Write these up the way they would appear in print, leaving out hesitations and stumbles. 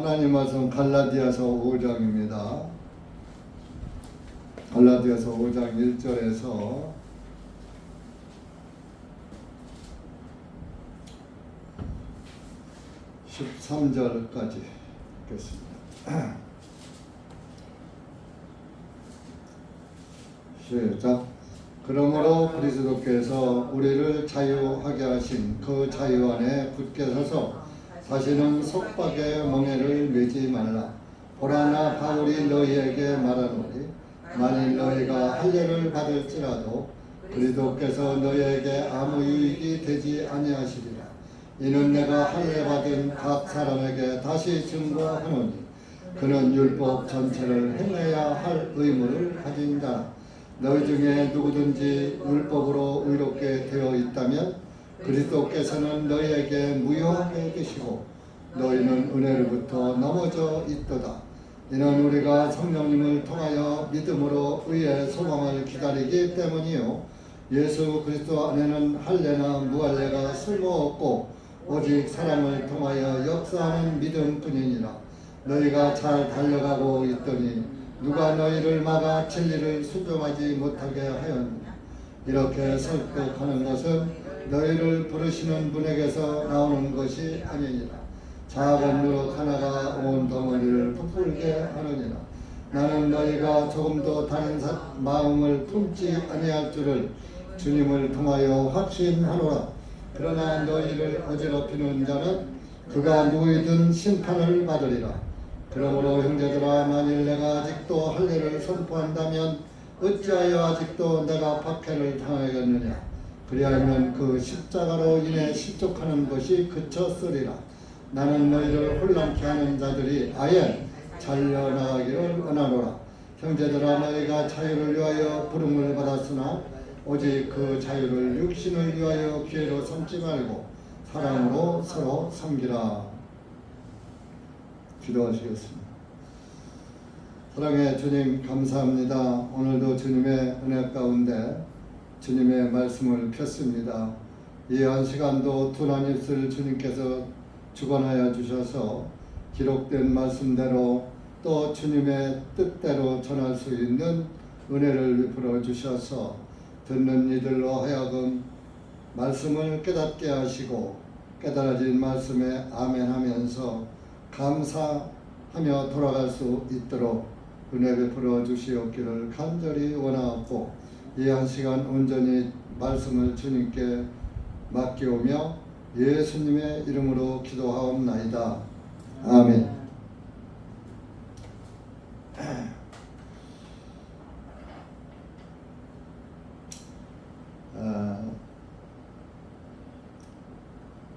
하나님 말씀 갈라디아서 5장입니다. 갈라디아서 5장 1절에서 13절까지 읽겠습니다. 시작. 그러므로 그리스도께서 우리를 자유하게 하신 그 자유 안에 굳게 서서 다시는 속박의 멍에를 매지 말라. 보라, 나 바울이 너희에게 말하노니 만일 너희가 할례를 받을지라도 그리스도께서 너희에게 아무 유익이 되지 아니하시리라. 이는 내가 할례 받은 각 사람에게 다시 증거하노니 그는 율법 전체를 행해야 할 의무를 가진 자라. 너희 중에 누구든지 율법으로 의롭게 되어 있다면 그리스도께서는 너희에게 무효하게 되시고 너희는 은혜로부터 넘어져 있도다. 이는 우리가 성령님을 통하여 믿음으로 의의 소망을 기다리기 때문이요 예수 그리스도 안에는 할례나 무할례가 쓸모없고 오직 사람을 통하여 역사하는 믿음뿐이니라. 너희가 잘 달려가고 있더니 누가 너희를 막아 진리를 순종하지 못하게 하였느냐. 이렇게 설득하는 것은 너희를 부르시는 분에게서 나오는 것이 아니니라. 작은 누룩 하나가 온 덩어리를 부풀게 하느니라. 나는 너희가 조금도 다른 마음을 품지 아니할 줄을 주님을 통하여 확신하노라. 그러나 너희를 어지럽히는 자는 그가 누구이든 심판을 받으리라. 그러므로 형제들아, 만일 내가 아직도 할례를 선포한다면 어찌하여 아직도 내가 박해를 당하겠느냐. 그리하면 그 십자가로 인해 실족하는 것이 그쳤으리라. 나는 너희를 혼란케 하는 자들이 아예 잘려나가기를 원하노라. 형제들아, 너희가 자유를 위하여 부름을 받았으나 오직 그 자유를 육신을 위하여 기회로 삼지 말고 사랑으로 서로 섬기라. 기도하시겠습니다. 사랑의 주님, 감사합니다. 오늘도 주님의 은혜 가운데 주님의 말씀을 폈습니다. 이 한 시간도 둔한 입술 주님께서 주관하여 주셔서 기록된 말씀대로 또 주님의 뜻대로 전할 수 있는 은혜를 베풀어 주셔서 듣는 이들로 하여금 말씀을 깨닫게 하시고 깨달아진 말씀에 아멘하면서 감사하며 돌아갈 수 있도록 은혜 베풀어 주시옵기를 간절히 원하옵고 이 한 시간 온전히 말씀을 주님께 맡기오며 예수님의 이름으로 기도하옵나이다. 아멘.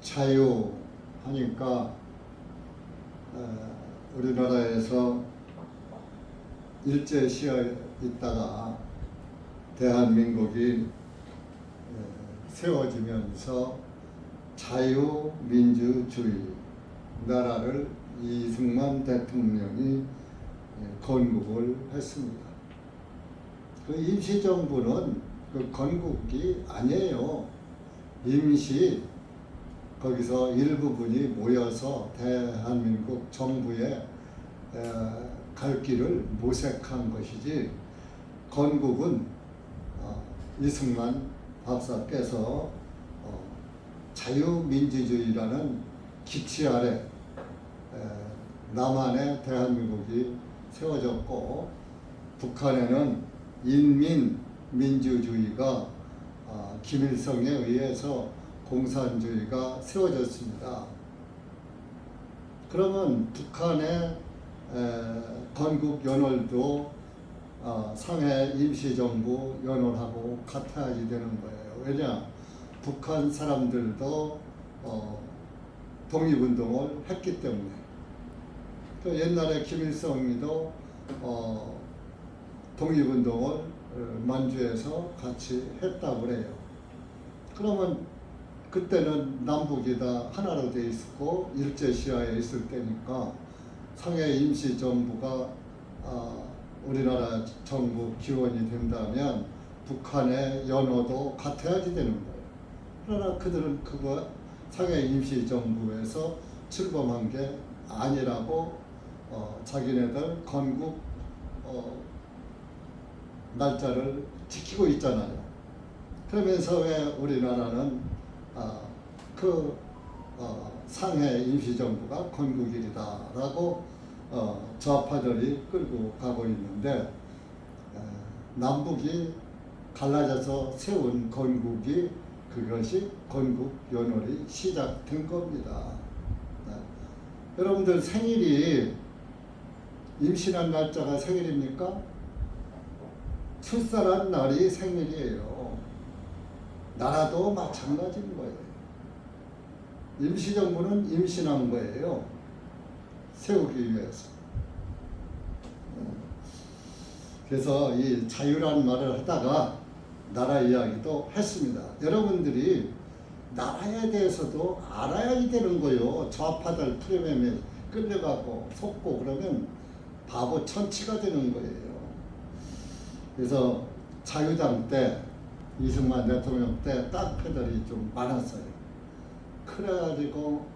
자유 하니까 우리나라에서 일제 시대에 있다가 대한민국이 세워지면서 자유민주주의 나라를 이승만 대통령이 건국을 했습니다. 그 임시정부는 그 건국이 아니에요. 임시 거기서 일부분이 모여서 대한민국 정부에 갈 길을 모색한 것이지 건국은 이승만 박사께서 자유민주주의라는 기치 아래 남한의 대한민국이 세워졌고 북한에는 인민민주주의가 김일성에 의해서 공산주의가 세워졌습니다. 그러면 북한의 건국 연월도 상해 임시정부 연월하고 같아야지 되는 거예요. 왜냐? 북한 사람들도 독립운동을 했기 때문에. 또 옛날에 김일성이도 독립운동을 만주에서 같이 했다고 그래요. 그러면 그때는 남북이 다 하나로 돼 있었고 일제시하에 있을 때니까 상해 임시정부가 우리나라 정부 기원이 된다면 북한의 연호도 같아야지 되는 거예요. 그러나 그들은 그거 상해 임시정부에서 출범한 게 아니라고 자기네들 건국 날짜를 지키고 있잖아요. 그러면서 왜 우리나라는 상해 임시정부가 건국일이다라고 좌파들이 끌고 가고 있는데, 남북이 갈라져서 세운 건국이, 그것이 건국연월이 시작된 겁니다. 여러분들 생일이 임신한 날짜가 생일입니까? 출산한 날이 생일이에요. 나라도 마찬가지인 거예요. 임시정부는 임신한 거예요. 세우기 위해서. 그래서 이 자유란 말을 하다가 나라 이야기도 했습니다. 여러분들이 나라에 대해서도 알아야 되는 거예요. 좌파들 프로그램에 끌려가고 속고 그러면 바보 천치가 되는 거예요. 그래서 자유당 때, 이승만 대통령 때 깡패들이 좀 많았어요. 그래가지고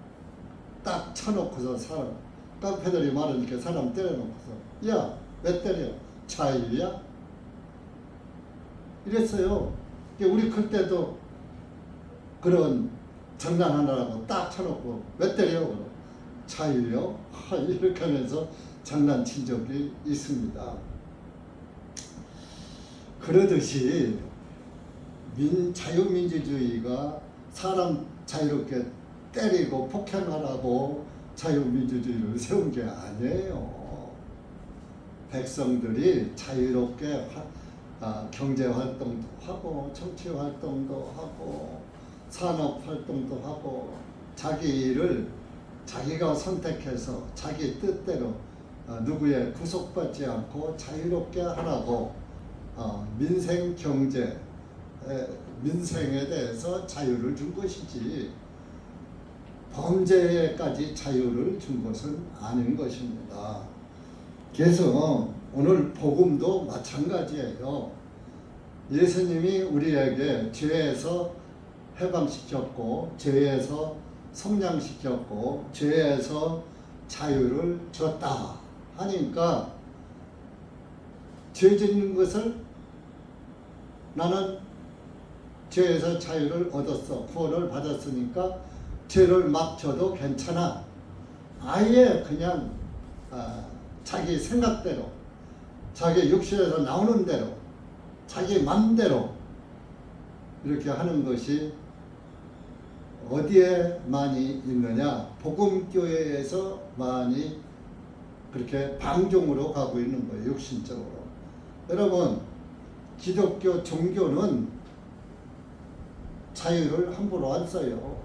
딱 쳐놓고서 깡패들이 많으니까 사람 때려놓고서, 야, 왜 때려? 자유야? 이랬어요. 우리 그때도 그런 장난하느라고 딱 쳐놓고, 왜 때려? 자유요? 이렇게 하면서 장난친 적이 있습니다. 그러듯이 자유민주주의가 사람 자유롭게 때리고 폭행하라고 자유민주주의를 세운 게 아니에요. 백성들이 자유롭게 경제활동도 하고 정치활동도 하고 산업활동도 하고 자기 일을 자기가 선택해서 자기 뜻대로 누구의 구속받지 않고 자유롭게 하라고 민생 경제, 민생에 대해서 자유를 준 것이지 범죄에까지 자유를 준 것은 아닌 것입니다. 그래서 오늘 복음도 마찬가지예요. 예수님이 우리에게 죄에서 해방시켰고 죄에서 성량시켰고 죄에서 자유를 줬다 하니까, 죄 짓는 것을 나는 죄에서 자유를 얻었어, 구원을 받았으니까 죄를 막 져도 괜찮아, 아예 그냥 자기 생각대로 자기 육신에서 나오는 대로 자기 맘대로 이렇게 하는 것이 어디에 많이 있느냐? 복음교회에서 많이 그렇게 방종으로 가고 있는 거예요. 육신적으로. 여러분, 기독교 종교는 자유를 함부로 안 써요.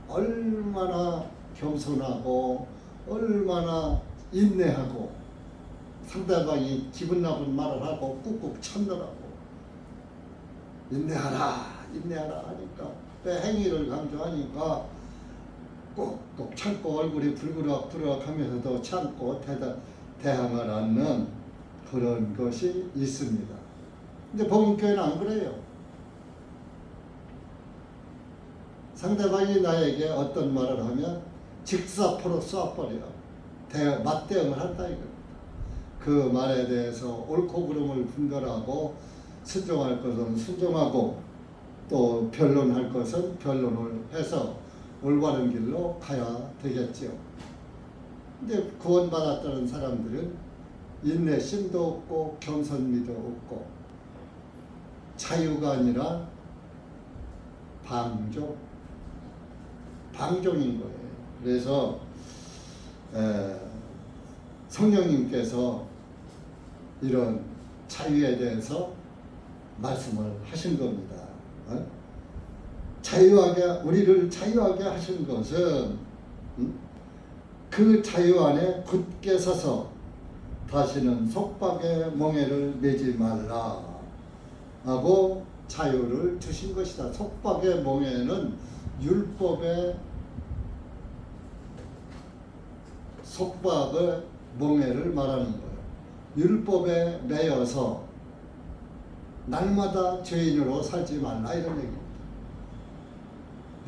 얼마나 겸손하고 얼마나 인내하고, 상대방이 기분 나쁜 말을 하고 꾹꾹 참느라고 인내하라 하니까, 또 행위를 강조하니까 꾹꾹 참고 얼굴이 불그럭불그럭 하면서도 참고 대항을 않는 그런 것이 있습니다. 근데 복음교회는 안 그래요. 상대방이 나에게 어떤 말을 하면 직사포로 쏴버려. 맞대응을 한다 이겁니다. 그 말에 대해서 옳고 그름을 분별하고 순종할 것은 순종하고 또 변론할 것은 변론을 해서 올바른 길로 가야 되겠지요. 근데 구원받았다는 사람들은 인내심도 없고 겸손미도 없고 자유가 아니라 방종인 거예요. 그래서 성령님께서 이런 자유에 대해서 말씀을 하신 겁니다. 우리를 자유하게 하신 것은 그 자유 안에 굳게 서서 다시는 속박의 멍에를 매지 말라 하고 자유를 주신 것이다. 속박의 멍에는 율법의 속박의 멍에를 말하는 거예요. 율법에 매여서 날마다 죄인으로 살지 말라 이런 얘기입니다.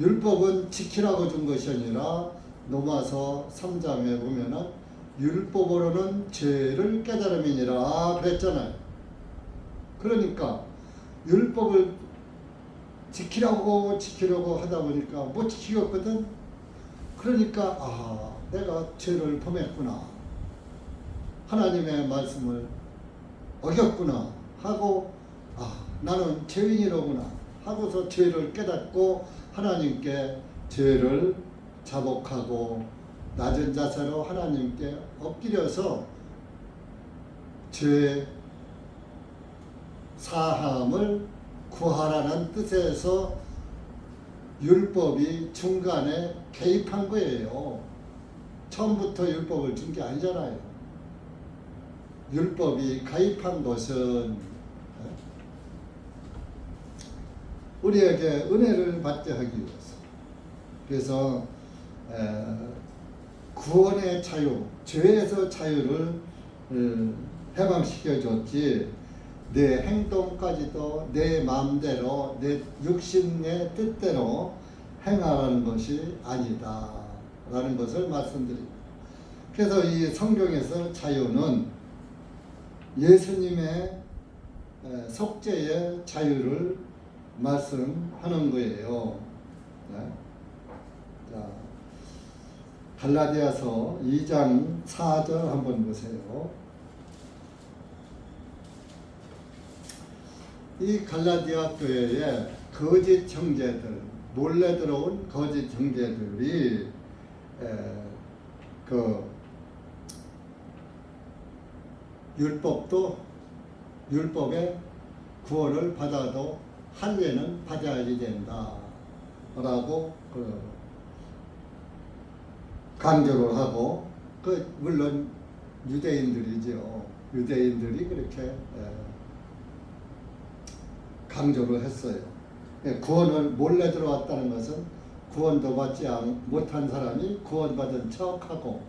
율법은 지키라고 준 것이 아니라 로마서 3장에 보면은 율법으로는 죄를 깨달음이니라 그랬잖아요. 그러니까 율법을 지키려고 하다 보니까 못 지키겠거든. 그러니까 내가 죄를 범했구나, 하나님의 말씀을 어겼구나 하고 나는 죄인이로구나 하고서 죄를 깨닫고 하나님께 죄를 자복하고 낮은 자세로 하나님께 엎드려서 죄 사함을 구하라는 뜻에서 율법이 중간에 개입한 거예요. 처음부터 율법을 준 게 아니잖아요. 율법이 가입한 것은 우리에게 은혜를 받게 하기 위해서. 그래서 구원의 자유, 죄에서 자유를 해방시켜 줬지, 내 행동까지도 내 마음대로 내 육신의 뜻대로 행하라는 것이 아니다 라는 것을 말씀드립니다. 그래서 이 성경에서 자유는 예수님의 속죄의 자유를 말씀하는 거예요. 네. 자, 갈라디아서 2장 4절 한번 보세요. 이 갈라디아 교회에 거짓 형제들, 몰래 들어온 거짓 형제들이 율법의 구원을 받아도 할례는 받아야지 된다 라고 강조를 하고, 물론 유대인들이죠. 유대인들이 그렇게 강조를 했어요. 구원을 몰래 들어왔다는 것은 구원도 받지 못한 사람이 구원받은 척하고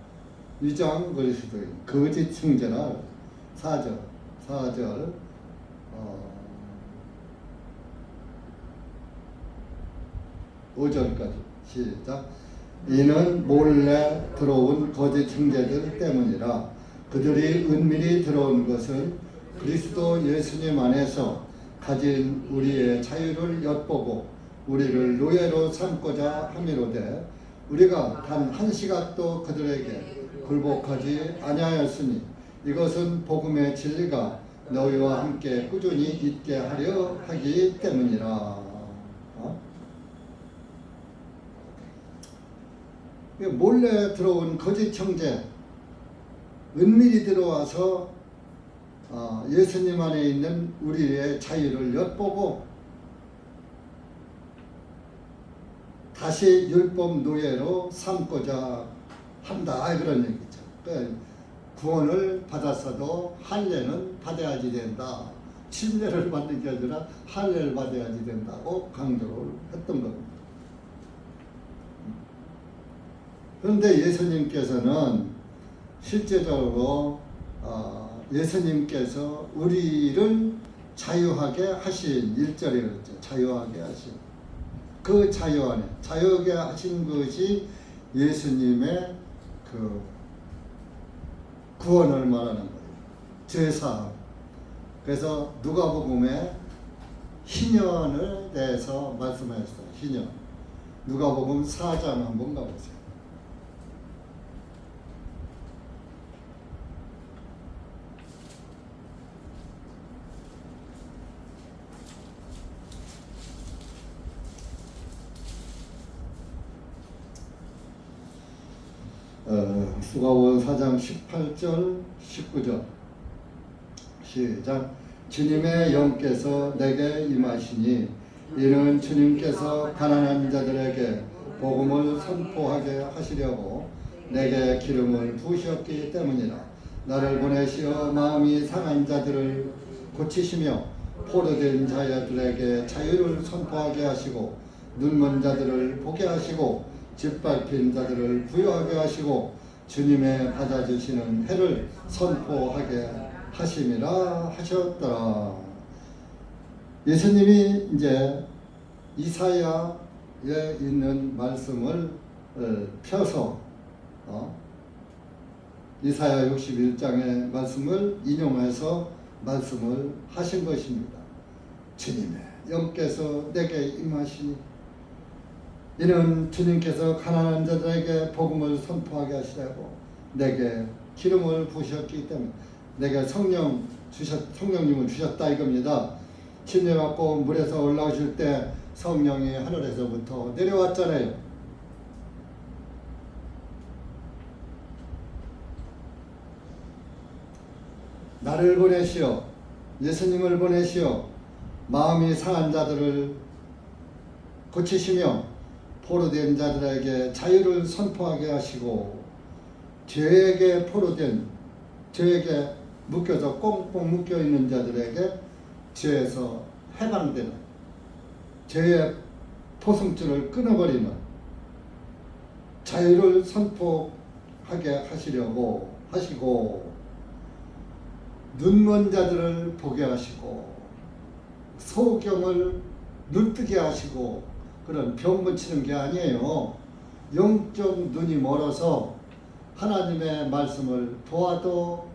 위장 그리스도인, 거짓 형제라. 4절 5절까지 시작. 이는 몰래 들어온 거짓 형제들 때문이라. 그들이 은밀히 들어온 것은 그리스도 예수님 안에서 가진 우리의 자유를 엿보고 우리를 노예로 삼고자 함이로되, 우리가 단 한 시각도 그들에게 굴복하지 아니하였으니 이것은 복음의 진리가 너희와 함께 꾸준히 있게 하려 하기 때문이라. 몰래 들어온 거짓 형제, 은밀히 들어와서 예수님 안에 있는 우리의 자유를 엿보고 다시 율법 노예로 삼고자 한다, 그런 얘기죠. 그러니까 구원을 받았어도 할례는 받아야지 된다. 침례를 받는 게 아니라 할례를 받아야지 된다고 강조를 했던 겁니다. 그런데 예수님께서는 실제적으로 예수님께서 우리를 자유하게 하신 1절에 그랬죠. 자유하게 하신 그 자유 안에, 자유하게 하신 것이 예수님의 그 구원을 말하는 거예요. 죄사함. 그래서 누가복음에 희년을 대해서 말씀하셨어요. 희년. 누가복음 4장 한번 가보세요. 수가원 4장 18절 19절 시작. 주님의 영께서 내게 임하시니 이는 주님께서 가난한 자들에게 복음을 선포하게 하시려고 내게 기름을 부으셨기 때문이라. 나를 보내시어 마음이 상한 자들을 고치시며 포로된 자들에게 자유를 선포하게 하시고 눈먼 자들을 보게 하시고 짓밟힌 자들을 부유하게 하시고 주님의 받아주시는 해를 선포하게 하심이라 하셨더라. 예수님이 이제 이사야에 있는 말씀을 펴서 이사야 61장의 말씀을 인용해서 말씀을 하신 것입니다. 주님의 영께서 내게 임하시니 이는 주님께서 가난한 자들에게 복음을 선포하게 하시려고 내게 기름을 부으셨기 때문에 내게 성령님을 주셨다 이겁니다. 침례 받고 물에서 올라오실 때 성령이 하늘에서부터 내려왔잖아요. 나를 보내시어 예수님을 보내시어 마음이 상한 자들을 고치시며 포로된 자들에게 자유를 선포하게 하시고 죄에게 묶여서 꽁꽁 묶여있는 자들에게 죄에서 해방되는 죄의 포승줄을 끊어버리는 자유를 선포하게 하시려고 하시고 눈먼 자들을 보게 하시고 소경을 눈뜨게 하시고 그런 병 고치는 게 아니에요. 영적 눈이 멀어서 하나님의 말씀을 보아도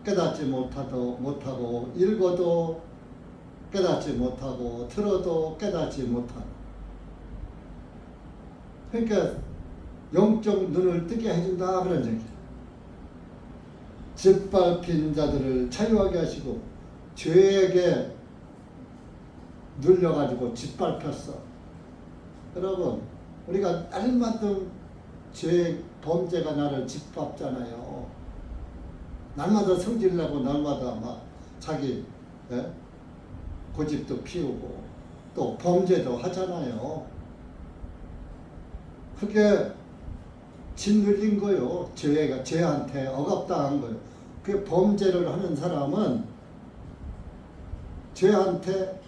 깨닫지 못하고 읽어도 깨닫지 못하고 들어도 깨닫지 못하는, 그러니까 영적 눈을 뜨게 해준다 그런 얘기예요. 짓밟힌 자들을 자유하게 하시고 죄에게 눌려가지고 짓밟혔어. 여러분, 우리가 날마다 범죄가 나를 짓밟잖아요. 날마다 성질내고 날마다 막 자기 고집도 피우고 또 범죄도 하잖아요. 그게 짓눌린 거요. 죄한테 억압당한 거요. 그 범죄를 하는 사람은 죄한테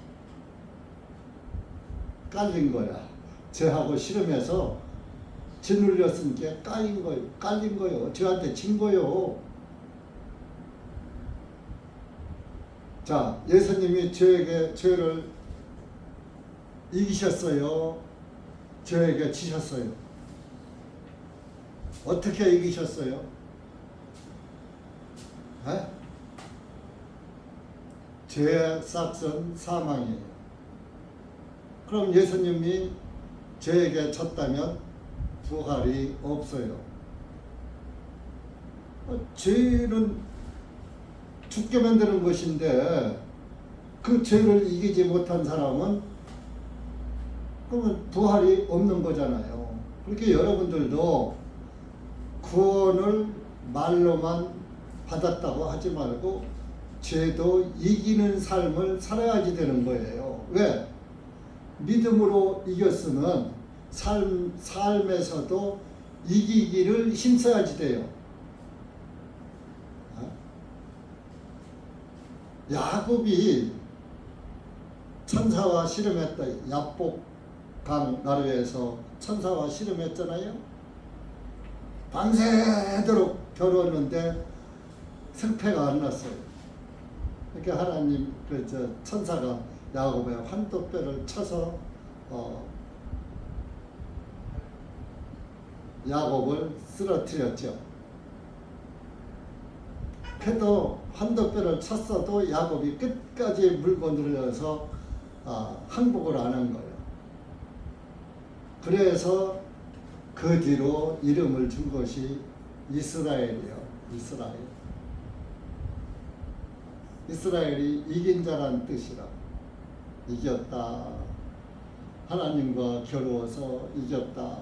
깔린 거야. 죄하고 씨름해서 짓눌렸으니까 깔린 거요. 죄한테 진 거요. 자, 예수님이 죄를 이기셨어요. 죄에게 지셨어요. 어떻게 이기셨어요? 죄의 싹은 사망이에요. 그럼 예수님이 죄에게 졌다면 부활이 없어요. 죄는 죽게 만드는 것인데 그 죄를 이기지 못한 사람은 그러면 부활이 없는 거잖아요. 그렇게 여러분들도 구원을 말로만 받았다고 하지 말고 죄도 이기는 삶을 살아야지 되는 거예요. 왜? 믿음으로 이겼으면 삶에서도 이기기를 힘써야지 돼요. 야곱이 천사와 씨름했다. 야복강 나루에서 천사와 씨름했잖아요. 밤새도록 겨루었는데 승패가 안 났어요. 그러니까 하나님 천사가 야곱의 환도뼈를 쳐서 야곱을 쓰러뜨렸죠. 그래도 환도뼈를 쳤어도 야곱이 끝까지 물고 늘어서 항복을 안 한 거예요. 그래서 그 뒤로 이름을 준 것이 이스라엘이요. 이스라엘이 이긴 자란 뜻이라. 이겼다. 하나님과 겨루어서 이겼다.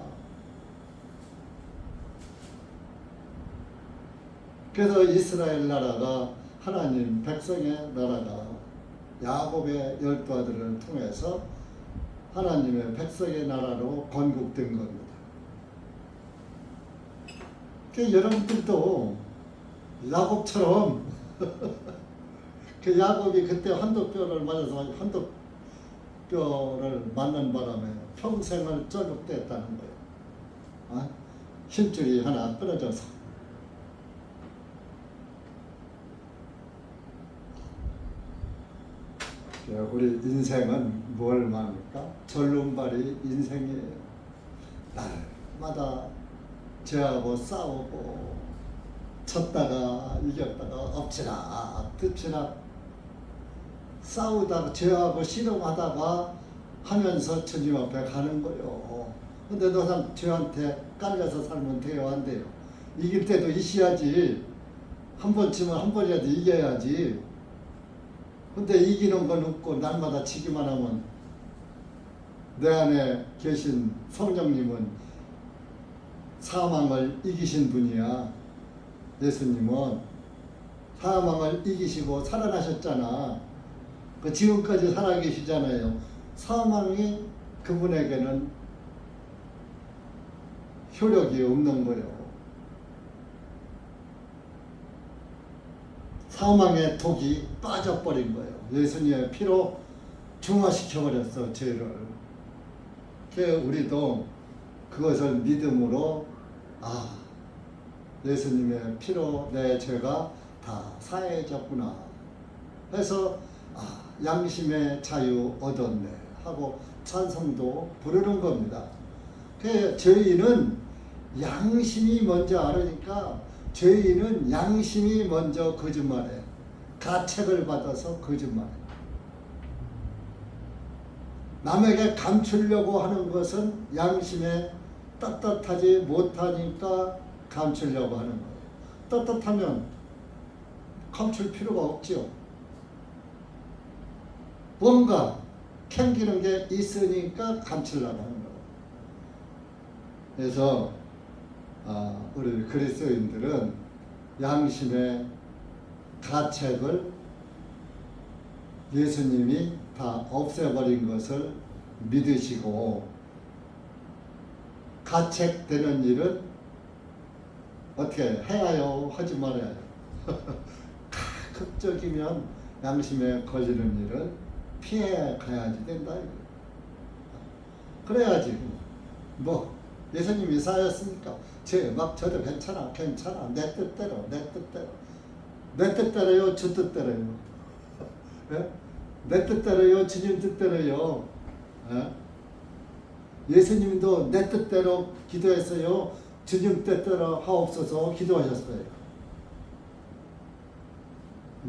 그래서 이스라엘 나라가 하나님 백성의 나라가 야곱의 12아들을 통해서 하나님의 백성의 나라로 건국된 겁니다. 그 여러분들도 야곱처럼 그 야곱이 그때 환도뼈를 맞아서 환도뼈를 맞는 바람에 평생을 쩌룩댔다는 거예요. 힘줄이 하나 끊어져서. 우리 인생은 뭘 말합니까? 절름발이 인생이에요. 날마다 죄하고 싸우고 쳤다가 이겼다가 엎치락 덮치락 싸우다가 죄하고 씨름하다가 하면서 주님 앞에 가는 거요. 근데 너상 죄한테 깔려서 살면 돼요, 안 돼요? 이길 때도 있어야지. 한 번 치면 한 번이라도 이겨야지. 근데 이기는 건 없고 날마다 지기만 하면 내 안에 계신 성령님은 사망을 이기신 분이야. 예수님은 사망을 이기시고 살아나셨잖아. 그 지금까지 살아계시잖아요. 사망이 그분에게는 효력이 없는 거예요. 사망의 독이 빠져버린 거예요. 예수님의 피로 중화시켜버렸어, 죄를. 그래서 우리도 그것을 믿음으로 예수님의 피로 내 죄가 다 사해졌구나 해서 양심의 자유 얻었네 하고 찬송도 부르는 겁니다. 그 죄인은 양심이 먼저 알으니까 죄인은 양심이 먼저 거짓말해. 가책을 받아서 거짓말해. 남에게 감추려고 하는 것은 양심에 떳떳하지 못하니까 감추려고 하는 거예요. 떳떳하면 감출 필요가 없지요. 뭔가 캥기는 게 있으니까 감추려고 하는 거예요. 그래서 우리 그리스도인들은 양심의 가책을 예수님이 다 없애버린 것을 믿으시고 가책되는 일은 어떻게 해야요? 하지 말아요. 가급적이면 양심에 걸리는 일은 피해 가야지 된다. 그래야지. 뭐 예수님이 사였으니까 막 저도 괜찮아 내 뜻대로 내 뜻대로요 주 뜻대로요. 예? 내 뜻대로요 주님 뜻대로요. 예? 예수님도 내 뜻대로 기도했어요. 주님 뜻대로 하옵소서 기도하셨어요.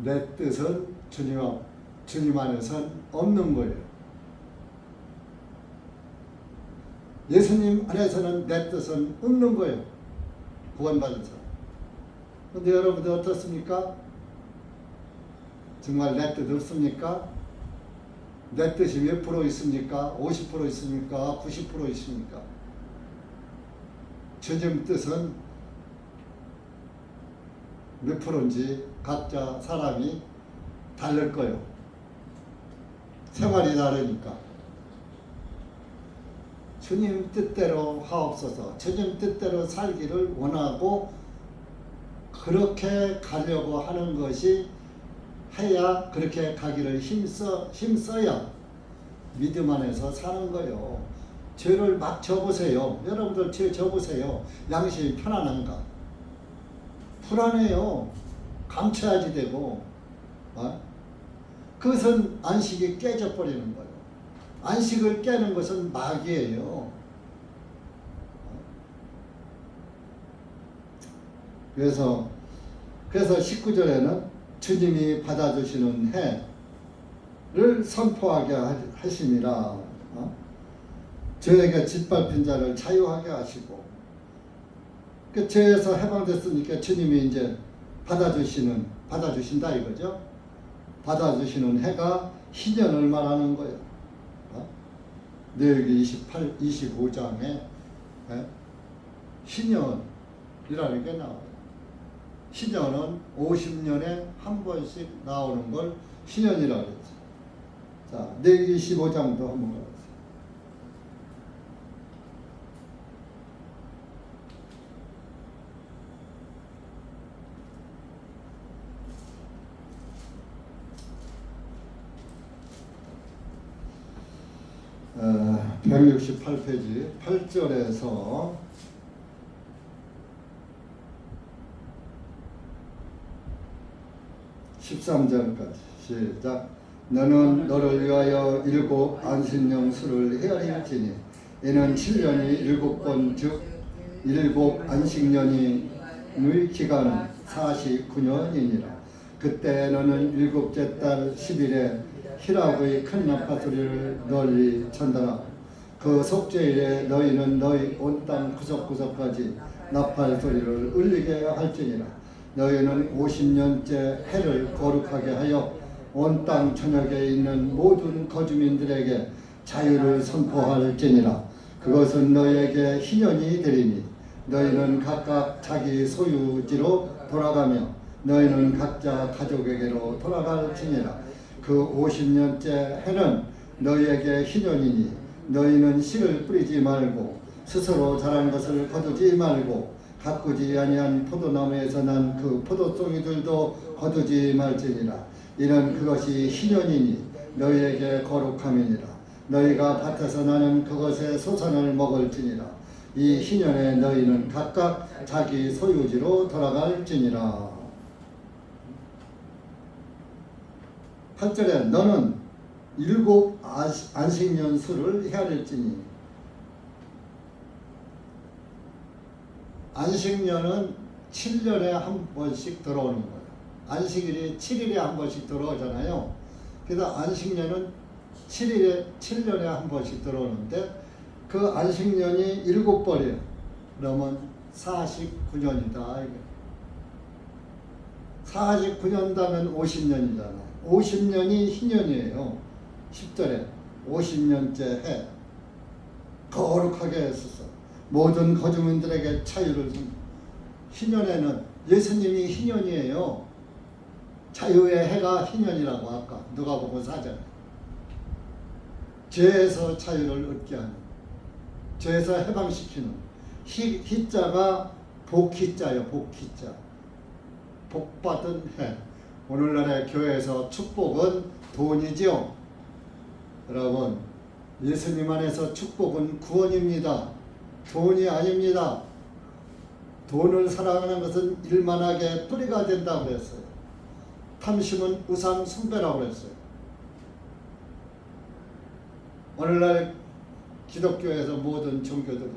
내 뜻은 주님 안에선 없는 거예요. 예수님 안에서는 내 뜻은 없는 거예요. 구원받은 사람. 그런데 여러분들 어떻습니까? 정말 내 뜻 없습니까? 내 뜻이 몇 프로 있습니까? 50% 있습니까? 90% 있습니까? 주님 뜻은 몇 프로인지 각자 사람이 다를 거예요. 생활이 다르니까. 주님 뜻대로 하옵소서. 주님 뜻대로 살기를 원하고 그렇게 가려고 하는 것이 해야 그렇게 가기를 힘써야 믿음 안에서 사는 거예요. 죄를 막 져보세요. 여러분들 죄 져보세요. 양심이 편안한가? 불안해요. 감춰야지 되고. 그것은 안식이 깨져버리는 거예요. 안식을 깨는 것은 마귀예요. 그래서 19절에는 주님이 받아주시는 해를 선포하게 하시니라. 죄에게 짓밟힌 자를 자유하게 하시고, 그 죄에서 해방됐으니까 주님이 이제 받아주신다 이거죠. 받아주시는 해가 희년을 말하는 거예요. 내기 25장에 희년이라는 게 나와요. 희년은 50년에 한 번씩 나오는 걸 희년이라고 했죠. 자, 내기 25장도 한번 가보세요. 어, 168페이지 8절에서 13절까지 시작. 너는 너를 위하여 7 안식년 수를 헤아릴지니 이는 7년이 7번 즉 일곱 안식년의 기간은 49년이니라. 그때 너는 일곱째 달 10일에 희락의 큰 나팔 소리를 널리 전달하고 그 속죄일에 너희는 너희 온 땅 구석구석까지 나팔 소리를 울리게 할지니라. 너희는 50년째 해를 거룩하게 하여 온 땅 전역에 있는 모든 거주민들에게 자유를 선포할지니라. 그것은 너희에게 희년이 되리니 너희는 각각 자기 소유지로 돌아가며 너희는 각자 가족에게로 돌아갈지니라. 그 50년째 해는 너희에게 희년이니 너희는 씨를 뿌리지 말고 스스로 자란 것을 거두지 말고 가꾸지 아니한 포도나무에서 난 그 포도송이들도 거두지 말지니라. 이는 그것이 희년이니 너희에게 거룩함이니라. 너희가 밭에서 나는 그것의 소산을 먹을지니라. 이 희년에 너희는 각각 자기 소유지로 돌아갈지니라. 8절에 너는 일곱 안식년 수를 헤아릴지니. 안식년은 7년에 한 번씩 들어오는 거예요. 안식일이 7일에 한 번씩 들어오잖아요. 그래서 안식년은 7년에 한 번씩 들어오는데 그 안식년이 7번이에요. 그러면 49년이다. 49년다면 50년이잖아. 50년이 희년이에요. 10절에 50년째 해 거룩하게 했었어. 모든 거주민들에게 자유를 준. 희년에는 예수님이 희년이에요. 자유의 해가 희년이라고 아까 누가복음 4절. 죄에서 자유를 얻게 하는, 죄에서 해방시키는. 희자가 복희자예요. 복희자. 복받은 해. 오늘날의 교회에서 축복은 돈이지요. 여러분, 예수님 안에서 축복은 구원입니다. 돈이 아닙니다. 돈을 사랑하는 것은 일만하게 뿌리가 된다고 그랬어요. 탐심은 우상 숭배라고 그랬어요. 오늘날 기독교에서 모든 종교들이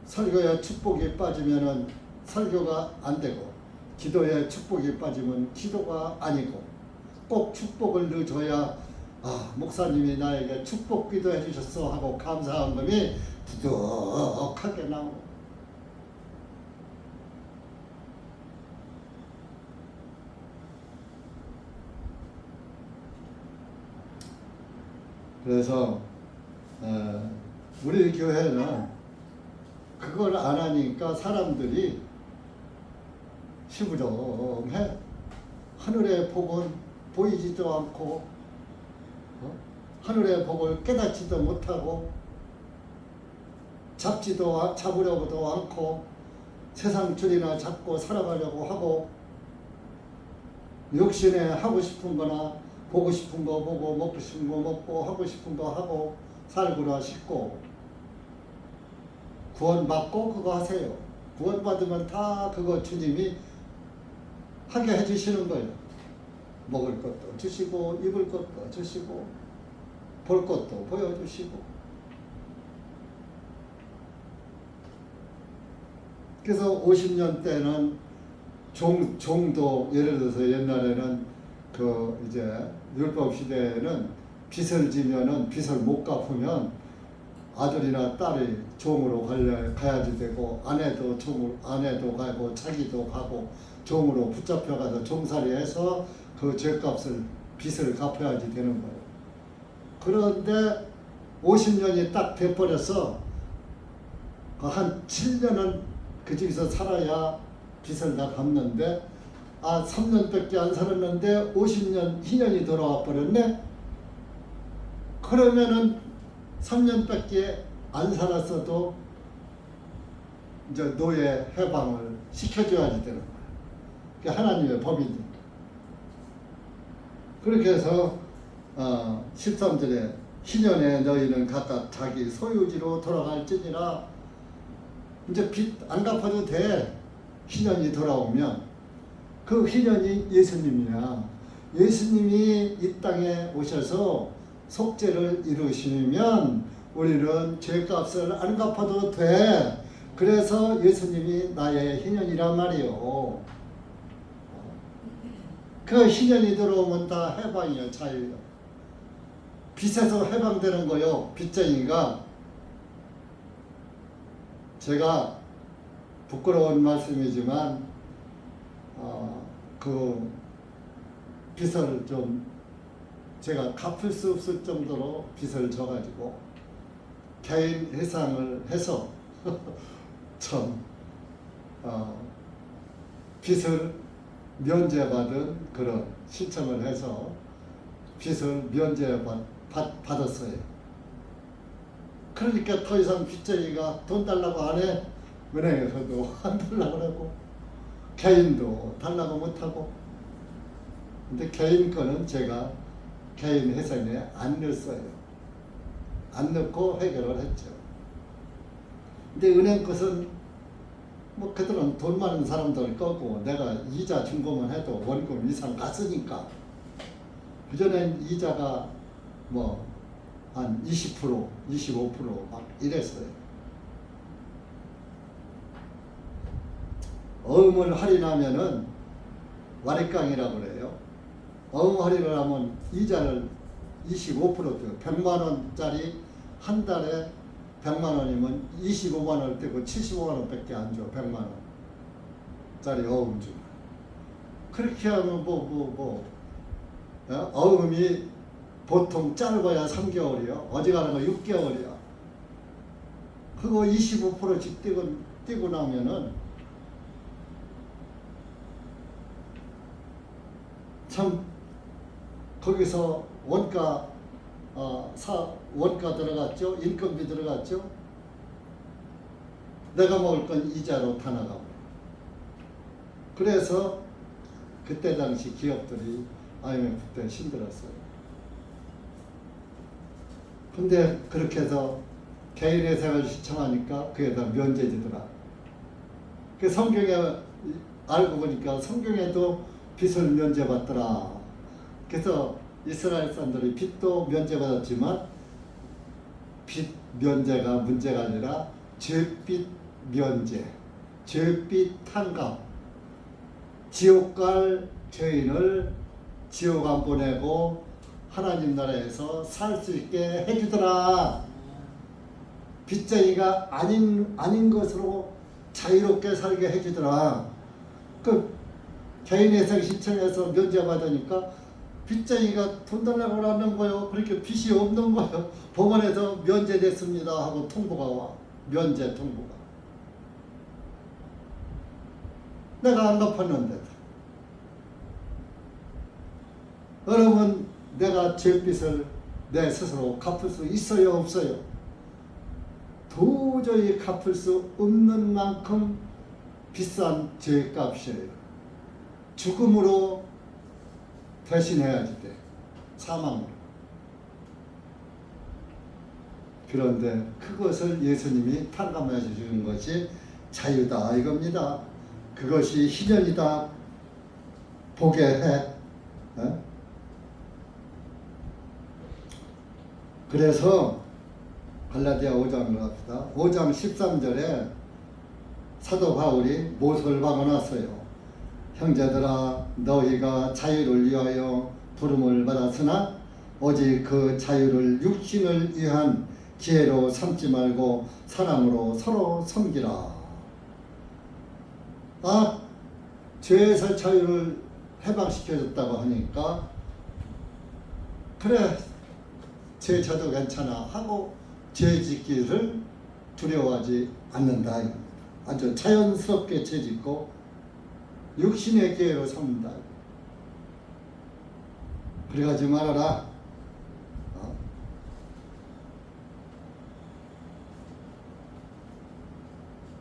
설교에 축복이 빠지면 설교가 안 되고 기도에 축복이 빠지면 기도가 아니고 꼭 축복을 넣어줘야 목사님이 나에게 축복 기도해 주셨어 하고 감사한 마음이 부득하게 나오고. 그래서 우리 교회는 그걸 안 하니까 사람들이 시부렁해. 하늘의 복은 보이지도 않고 하늘의 복을 깨닫지도 못하고 잡으려고도 않고 세상 줄이나 잡고 살아가려고 하고 욕심에 하고 싶은 거나 보고 싶은 거 보고 먹고 싶은 거 먹고 하고 싶은 거 하고 살고라 싶고. 구원받고 그거 하세요. 구원받으면 다 그거 주님이 하게 해주시는 거예요. 먹을 것도 주시고 입을 것도 주시고 볼 것도 보여주시고. 그래서 50년 때는 종도 예를 들어서 옛날에는 그 이제 율법 시대에는 빚을 지면은 빚을 못 갚으면 아들이나 딸이 종으로 가야지 되고 아내도 가고 자기도 가고 종으로 붙잡혀 가서 종살이해서 그 죄값을 빚을 갚아야지 되는 거예요. 그런데 50년이 딱 돼버려서 한 7년은 그 집에서 살아야 빚을 다 갚는데 3년밖에 안 살았는데 50년 희년이 돌아와 버렸네. 그러면은 3년밖에 안 살았어도 이제 노예 해방을 시켜줘야지 되는 거예요. 그게 하나님의 법이니까. 그렇게 해서 13절에 희년에 너희는 각각 자기 소유지로 돌아갈지니라. 이제 빚 안 갚아도 돼. 희년이 돌아오면. 그 희년이 예수님이야. 예수님이 이 땅에 오셔서 속죄를 이루시면 우리는 죄값을 안 갚아도 돼. 그래서 예수님이 나의 희년이란 말이요. 그 희년이 들어오면 다 해방이요, 자유요. 빚에서 해방되는 거요. 빚쟁이가. 제가 부끄러운 말씀이지만 그 빚을 좀 제가 갚을 수 없을 정도로 빚을 져가지고 개인 해상을 해서 참 빚을 면제받은 그런 신청을 해서 빚을 면제받았어요. 그러니까 더 이상 빚쟁이가 돈 달라고 안 해. 은행에서도 안 달라고 하고 개인도 달라고 못하고. 근데 개인 거는 제가 개인 회사에 안 넣었어요. 안 넣고 해결을 했죠. 근데 은행 것은 뭐 그들은 돈 많은 사람들 거고 내가 이자 준 것만 해도 원금 이상 갔으니까 그전엔 이자가 뭐 한 20%, 25% 이랬어요. 어음을 할인하면은 와리깡이라고 그래요. 어음 할인을 하면 이자를 25% 100만 원짜리 한 달에 100만 원이면 25만 원을 떼고 75만 원밖에 안 줘. 100만 원짜리 어음 주면. 그렇게 하면 어음이 보통 짧아야 3개월이요. 어지간하면 6개월이야. 그거 25%씩 떼고 나면은 참 거기서 원가 들어갔죠. 인건비 들어갔죠. 내가 먹을 건 이자로 다 나가고. 그래서 그때 당시 기업들이 IMF 때 힘들었어요. 근데 그렇게 해서 개인 회사를 신청하니까 그게 다 면제되더라. 그 성경에 알고 보니까 성경에도 빚을 면제받더라. 그래서 이스라엘 사람들이 빚도 면제받았지만 빚 면제가 문제가 아니라 죄빚 면제, 죄빚 탕감, 지옥 갈 죄인을 지옥 안 보내고 하나님 나라에서 살 수 있게 해주더라. 빚쟁이가 아닌 것으로 자유롭게 살게 해주더라. 그 개인 회생 신청해서 면제받으니까 빚쟁이가 돈 달라고 하는 거요. 그렇게 빚이 없는 거요. 법원에서 면제됐습니다 하고 통보가 와. 면제 통보가. 내가 안 갚았는데. 여러분, 내가 죄빚을 내 스스로 갚을 수 있어요, 없어요? 도저히 갚을 수 없는 만큼 비싼 죄값이에요. 죽음으로 대신해야지 돼. 사망으로. 그런데 그것을 예수님이 탕감해 주는 것이 자유다 이겁니다. 그것이 희년이다. 보게 해. 그래서 갈라디아 5장으로 갑시다. 5장 13절에 사도 바울이 못을 박아놨어요. 형제들아, 너희가 자유를 위하여 부름을 받았으나 오직 그 자유를 육신을 위한 기회로 삼지 말고 사랑으로 서로 섬기라. 죄에서 자유를 해방시켜줬다고 하니까 그래, 죄 져도 괜찮아 하고 죄 짓기를 두려워하지 않는다. 아주 자연스럽게 죄 짓고 육신의 기회로 삼는다. 그래가지 말아라.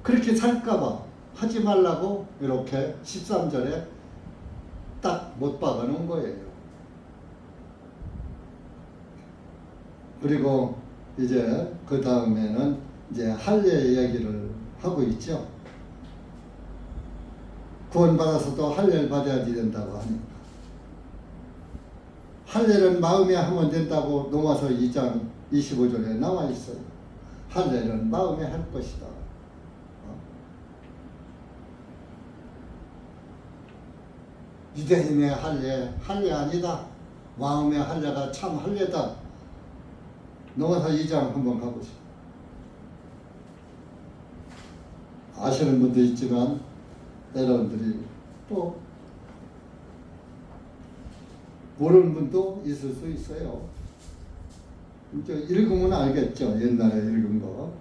그렇게 살까봐 하지 말라고 이렇게 13절에 딱 못 박아놓은 거예요. 그리고 이제 그 다음에는 이제 할례 얘기를 하고 있죠. 구원받아서도 할례를 받아야 된다고 하니까. 할례는 마음에 하면 된다고 로마서 2장 25절에 나와 있어요. 할례는 마음에 할 것이다. 유대인의 할례 아니다. 마음의 할례가 참 할례다. 노아서 2장 한번 가보시오. 아시는 분도 있지만 여러분들이 또 모르는 분도 있을 수 있어요. 이제 읽으면 알겠죠. 옛날에 읽은 거.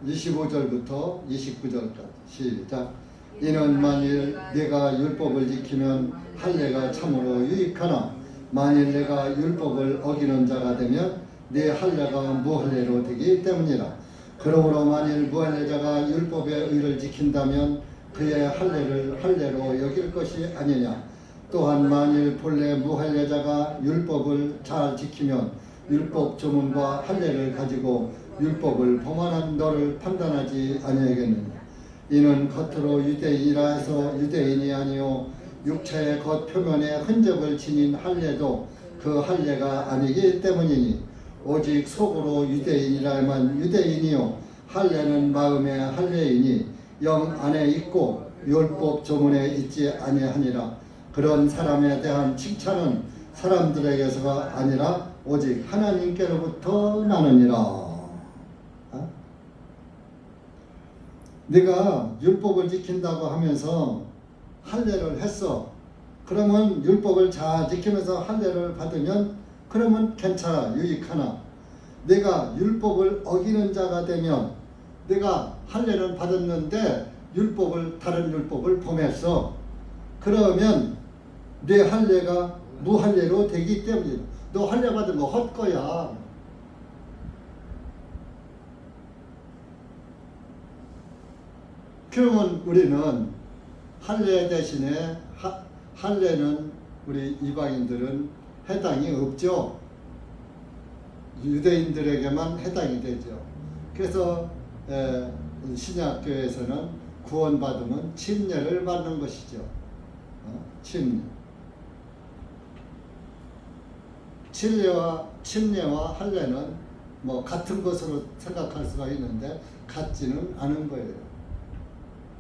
25절부터 29절까지 시작. 이는 만일 내가 율법을 지키면 할례가 참으로 유익하나 만일 내가 율법을 어기는 자가 되면 내 할례가 무할례로 되기 때문이라. 그러므로 만일 무할례자가 율법의 의를 지킨다면 그의 할례를 할례로 여길 것이 아니냐. 또한 만일 본래 무할례자가 율법을 잘 지키면 율법 조문과 할례를 가지고 율법을 범하는 너를 판단하지 아니하겠느냐. 이는 겉으로 유대인이라 해서 유대인이 아니요 육체의 겉 표면에 흔적을 지닌 할례도 그 할례가 아니기 때문이니 오직 속으로 유대인이라만 유대인이요 할례는 마음의 할례이니 영 안에 있고 율법 조문에 있지 아니하니라. 그런 사람에 대한 칭찬은 사람들에게서가 아니라 오직 하나님께로부터 나느니라. 네가 율법을 지킨다고 하면서 할례를 했어. 그러면 율법을 잘 지키면서 할례를 받으면 그러면 괜찮아, 유익하나. 내가 율법을 어기는 자가 되면 내가 할례를 받았는데 다른 율법을 범했어. 그러면 내 할례가 무할례로 되기 때문이다. 너 할례 받은 거 헛거야. 그러면 우리는 할례 대신에 할례는 우리 이방인들은 해당이 없죠. 유대인들에게만 해당이 되죠. 그래서 신약교에서는 구원받으면 침례를 받는 것이죠. 침례와 할례는 뭐 같은 것으로 생각할 수가 있는데 같지는 않은 거예요.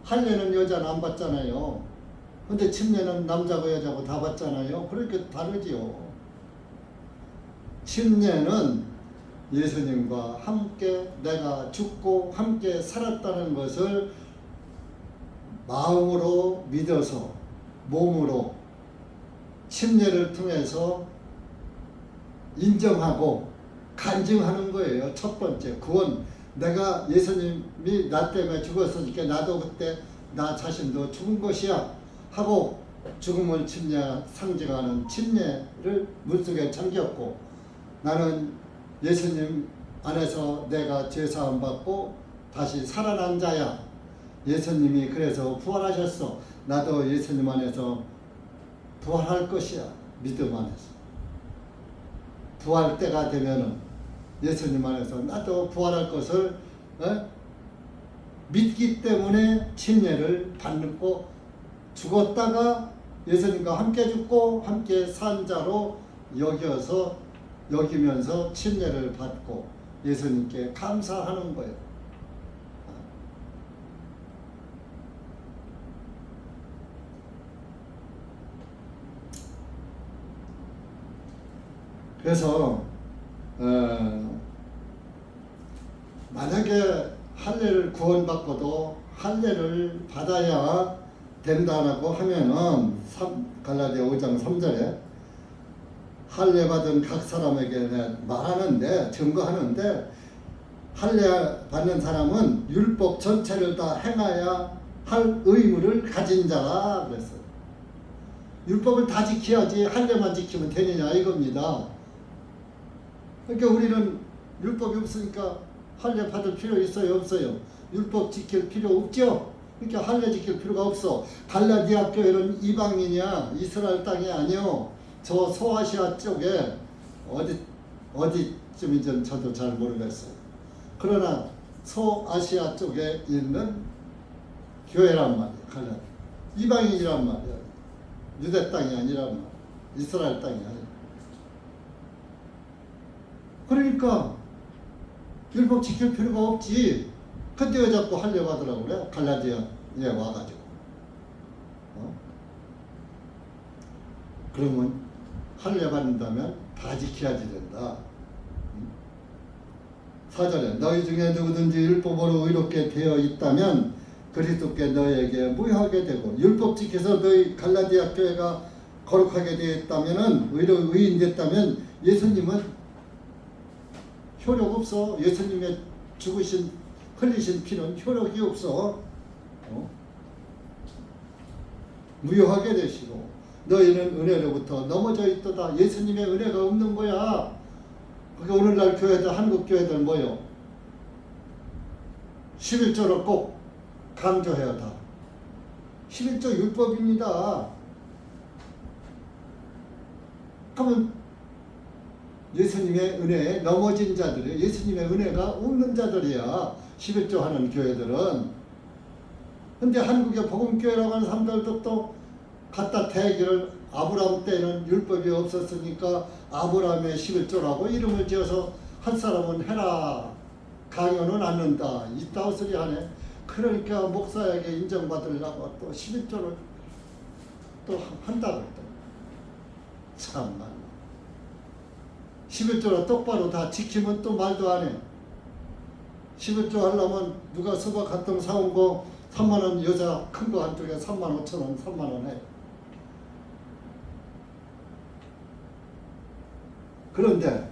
할례는 여자는 안 받잖아요. 근데 침례는 남자고 여자고 다 받잖아요. 그렇게 다르지요. 침례는 예수님과 함께 내가 죽고 함께 살았다는 것을 마음으로 믿어서 몸으로 침례를 통해서 인정하고 간증하는 거예요. 첫 번째 구원. 내가 예수님이 나 때문에 죽었으니까 나도 그때 나 자신도 죽은 것이야 하고 죽음을 상징하는 침례를 물속에 잠겼고, 나는 예수님 안에서 내가 죄사함 받고 다시 살아난 자야. 예수님이 그래서 부활하셨어. 나도 예수님 안에서 부활할 것이야. 믿음 안에서. 부활 때가 되면은 예수님 안에서 나도 부활할 것을 믿기 때문에 침례를 받고 죽었다가 예수님과 함께 죽고 함께 산 자로 여기면서 침례를 받고 예수님께 감사하는 거예요. 그래서 만약에 할례를 구원받고도 할례를 받아야 된다라고 하면은 갈라디아 5장 3절에 할례 받은 각 사람에게 말하는데 증거하는데 할례 받는 사람은 율법 전체를 다 행하야 할 의무를 가진 자라 그랬어요. 율법을 다 지켜야지 할례만 지키면 되느냐 이겁니다. 그러니까 우리는 율법이 없으니까 할례 받을 필요 있어요, 없어요? 율법 지킬 필요 없죠? 그러니까 할례 지킬 필요가 없어. 갈라디아 교회는 이방인이야. 이스라엘 땅이 아니요. 저 소아시아 쪽에 어디쯤인지는 저도 잘 모르겠어요. 그러나 소아시아 쪽에 있는 교회란 말이야. 갈라디아. 이방인이란 말이야. 유대 땅이 아니란 말이야. 이스라엘 땅이 아니야. 그러니까 율법 지킬 필요가 없지. 근데 왜 자꾸 할례 받으라고 그래? 갈라디아 와가지고 그러면 할례 받는다면 다 지켜야지 된다. 4절에 너희 중에 누구든지 율법으로 의롭게 되어 있다면 그리스도께 너희에게 무효하게 되고 율법 지켜서 너희 갈라디아 교회가 거룩하게 되어 있다면은 의인 됐다면 예수님은 효력 없어. 예수님의 죽으신 흘리신 피는 효력이 없어. 무효하게 되시고 너희는 은혜로부터 넘어져 있도다. 예수님의 은혜가 없는 거야. 그게 오늘날 교회들 한국 교회들 뭐요? 11조를 꼭 강조해야 다. 11조 율법입니다. 그러면 예수님의 은혜에 넘어진 자들이 예수님의 은혜가 없는 자들이야. 11조 하는 교회들은. 근데 한국의 복음교회라고 하는 사람들도 또 갖다 대기를 아브라함 때는 율법이 없었으니까 아브라함의 11조라고 이름을 지어서 한 사람은 해라. 강요는 않는다. 이따 소리 하네. 그러니까 목사에게 인정받으려고 또 11조를 또 한다고 또. 참나. 11조를 똑바로 다 지키면 또 말도 안 해. 11조 하려면 누가 수박 한 통 사온 거 3만원 여자 큰 거 한쪽에 3만 5천 원 3만 원 해. 그런데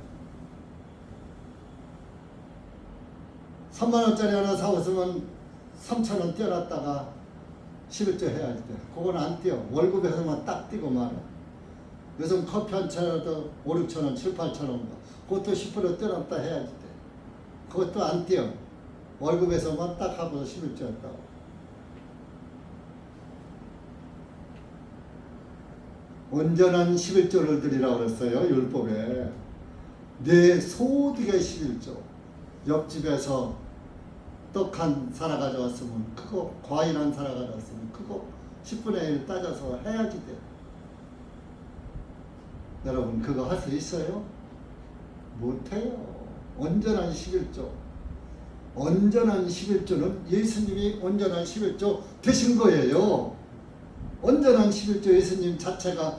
3만 원짜리 하나 사왔으면 3천 원 떼어놨다가 11조 해야 돼. 그건 안 떼어. 월급에서만 딱 떼고 말아. 요즘 커피 한 잔에도 5, 6천 원, 7, 8천 원. 그것도 10% 떼어놨다 해야지 돼. 그것도 안 떼어. 월급에서만 딱 하고 11조 했다고. 온전한 11조를 드리라고 그랬어요. 율법에. 내 소득의 11조. 옆집에서 떡 한 사라 가져왔으면 그거, 과일 한 사라 가져왔으면 그거 10분의 1 따져서 해야지 돼. 여러분 그거 할 수 있어요? 못해요. 온전한 11조. 온전한 11조는 예수님이 온전한 11조 되신 거예요. 온전한 11조 예수님 자체가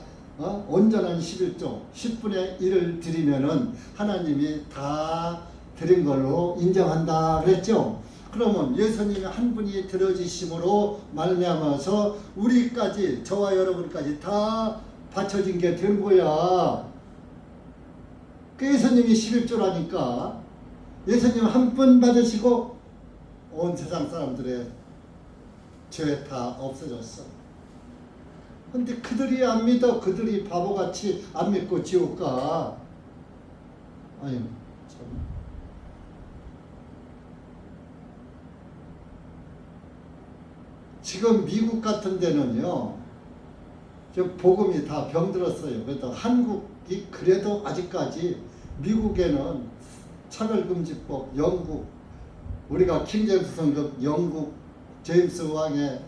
온전한 11조 10분의 1을 드리면은 하나님이 다 드린 걸로 인정한다 그랬죠. 그러면 예수님이 한 분이 들어지심으로 말미암아서 우리까지 저와 여러분까지 다 바쳐진 게 된 거야. 그 예수님이 11조라니까 예수님 한 분 받으시고 온 세상 사람들의 죄 다 없어졌어. 근데 그들이 안 믿어. 그들이 바보같이 안 믿고 지옥 가. 아유 참. 지금 미국 같은 데는요 복음이 다 병들었어요. 그래도 한국이 그래도 아직까지 미국에는 차별금지법, 영국 우리가 킹제임스 성경 영국 제임스 왕의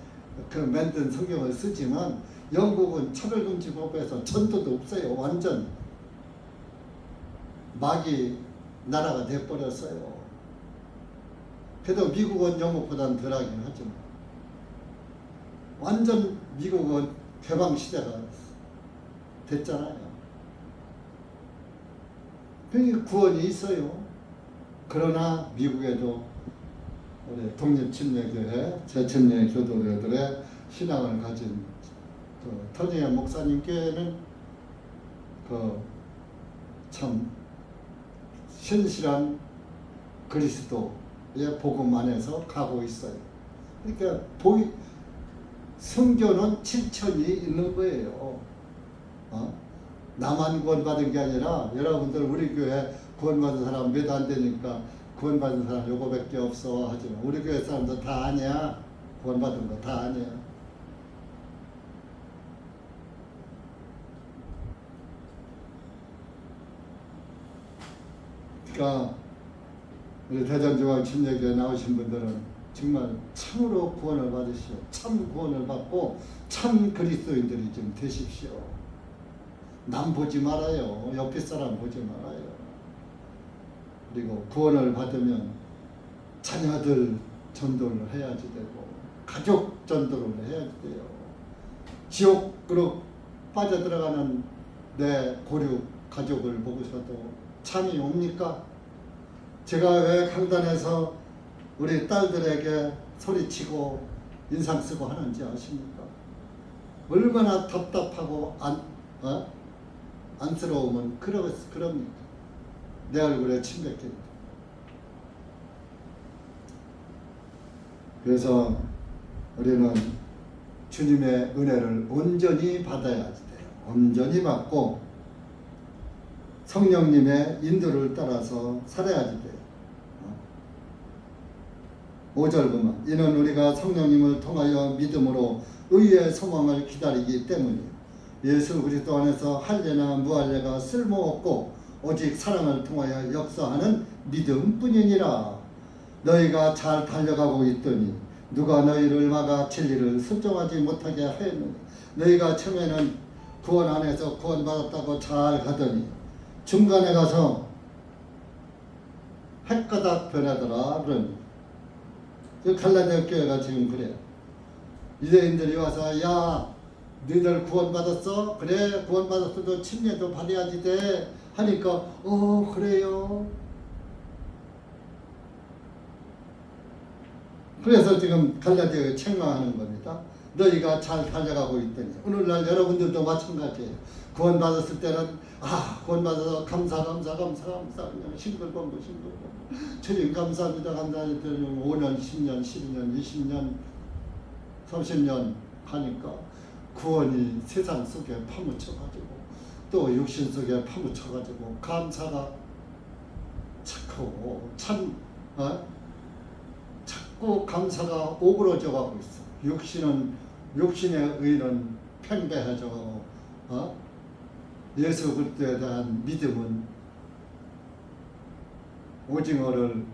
그 만든 성경을 쓰지만 영국은 차별금지법에서 전도도 없어요. 완전 마귀 나라가 돼버렸어요. 그래도 미국은 영국보다는 덜하긴 하지만 완전 미국은 개방 시대가 됐잖아요. 그러니까 구원이 있어요. 그러나 미국에도 우리 독립침례교회, 재침례 교도들의 신앙을 가진 터닝의 목사님께는 참 신실한 그리스도의 복음 안에서 가고 있어요. 그러니까 성교는 실천이 있는 거예요. 나만 구원받은 게 아니라 여러분들 우리 교회 구원받은 사람 몇 안 되니까 구원받은 사람 요거밖에 없어 하지만 우리 교회 사람들 다 아니야. 구원받은 거 다 아니야. 그러니까 우리 대전중앙침례교회 나오신 분들은 정말 참으로 구원을 받으시오. 참 구원을 받고 참 그리스도인들이 좀 되십시오. 남 보지 말아요. 옆에 사람 보지 말아요. 그리고 구원을 받으면 자녀들 전도를 해야지 되고 가족 전도를 해야 돼요. 지옥으로 빠져들어가는 내 고륙 가족을 보고서도 참이 옵니까? 제가 왜 강단에서 우리 딸들에게 소리치고 인상 쓰고 하는지 아십니까? 얼마나 답답하고 안쓰러우면 그럽니까? 내 얼굴에 침 뱉깁니다. 그래서 우리는 주님의 은혜를 온전히 받아야 돼요. 온전히 받고 성령님의 인도를 따라서 살아야지 돼요. 5절 보면 이는 우리가 성령님을 통하여 믿음으로 의의 소망을 기다리기 때문이에요. 예수 그리스도 안에서 할례나 무할례가 쓸모없고 오직 사랑을 통하여 역사하는 믿음뿐이니라. 너희가 잘 달려가고 있더니 누가 너희를 막아 진리를 순종하지 못하게 하였느냐. 너희가 처음에는 구원 안에서 구원받았다고 잘 가더니 중간에 가서 헷가닥 변하더라 그러니 갈라디아 교회가 지금 그래요. 유대인들이 와서 야 너희들 구원받았어? 그래 구원받았어도 침례도 받아야지 돼 하니까 그래요. 그래서 지금 갈라디아에 책망하는 겁니다. 너희가 잘 달려가고 있더니 오늘날 여러분들도 마찬가지예요. 구원받았을 때는 구원받아서 감사 그냥 싱글벙글 주님 감사합니다 5년 10년 12년 20년 30년 가니까 구원이 세상 속에 파묻혀가지고 또 육신 속에 파묻혀가지고 감사가 자꾸 자꾸 감사가 오그러져 가고 있어. 육신의 의는 팽배해져. 예수 그리스도에 대한 믿음은 오징어를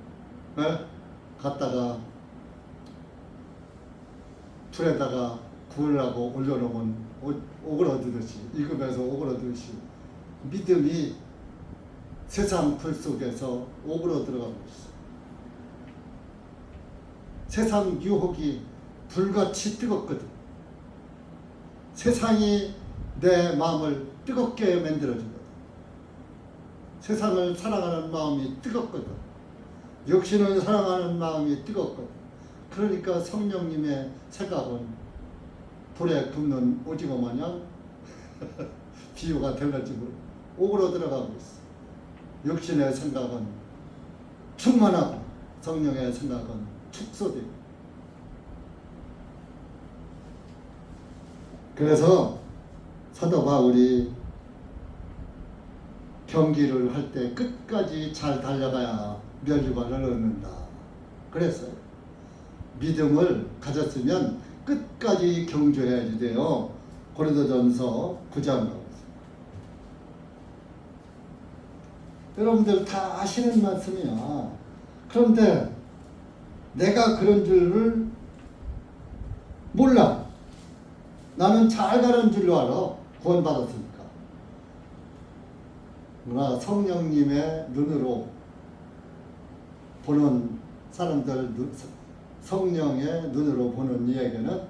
갖다가 불에다가 구우려고 올려놓으면 오그러들듯이 이급에서 오그러들듯이 믿음이 세상 불 속에서 오그러들어가고 있어. 세상 유혹이 불같이 뜨겁거든. 세상이 내 마음을 뜨겁게 만들어주거든. 세상을 사랑하는 마음이 뜨겁거든. 육신을 사랑하는 마음이 뜨겁거든. 그러니까 성령님의 생각은 불에 굽는 오징어 마냥 비유가 돼가지고 오그러 들어가고 있어. 육신의 생각은 충만하고 성령의 생각은 축소되고. 그래서 사도 바울이 경기를 할 때 끝까지 잘 달려가야 멸류관을 얻는다 그랬어요. 믿음을 가졌으면 끝까지 경주해야지 돼요. 고린도전서 9장 나오죠. 여러분들 다 아시는 말씀이야. 그런데 내가 그런 줄을 몰라. 나는 잘 가는 줄로 알아. 구원받았으니까. 그러나 성령님의 눈으로 보는 사람들, 성령의 눈으로 보는 이에게는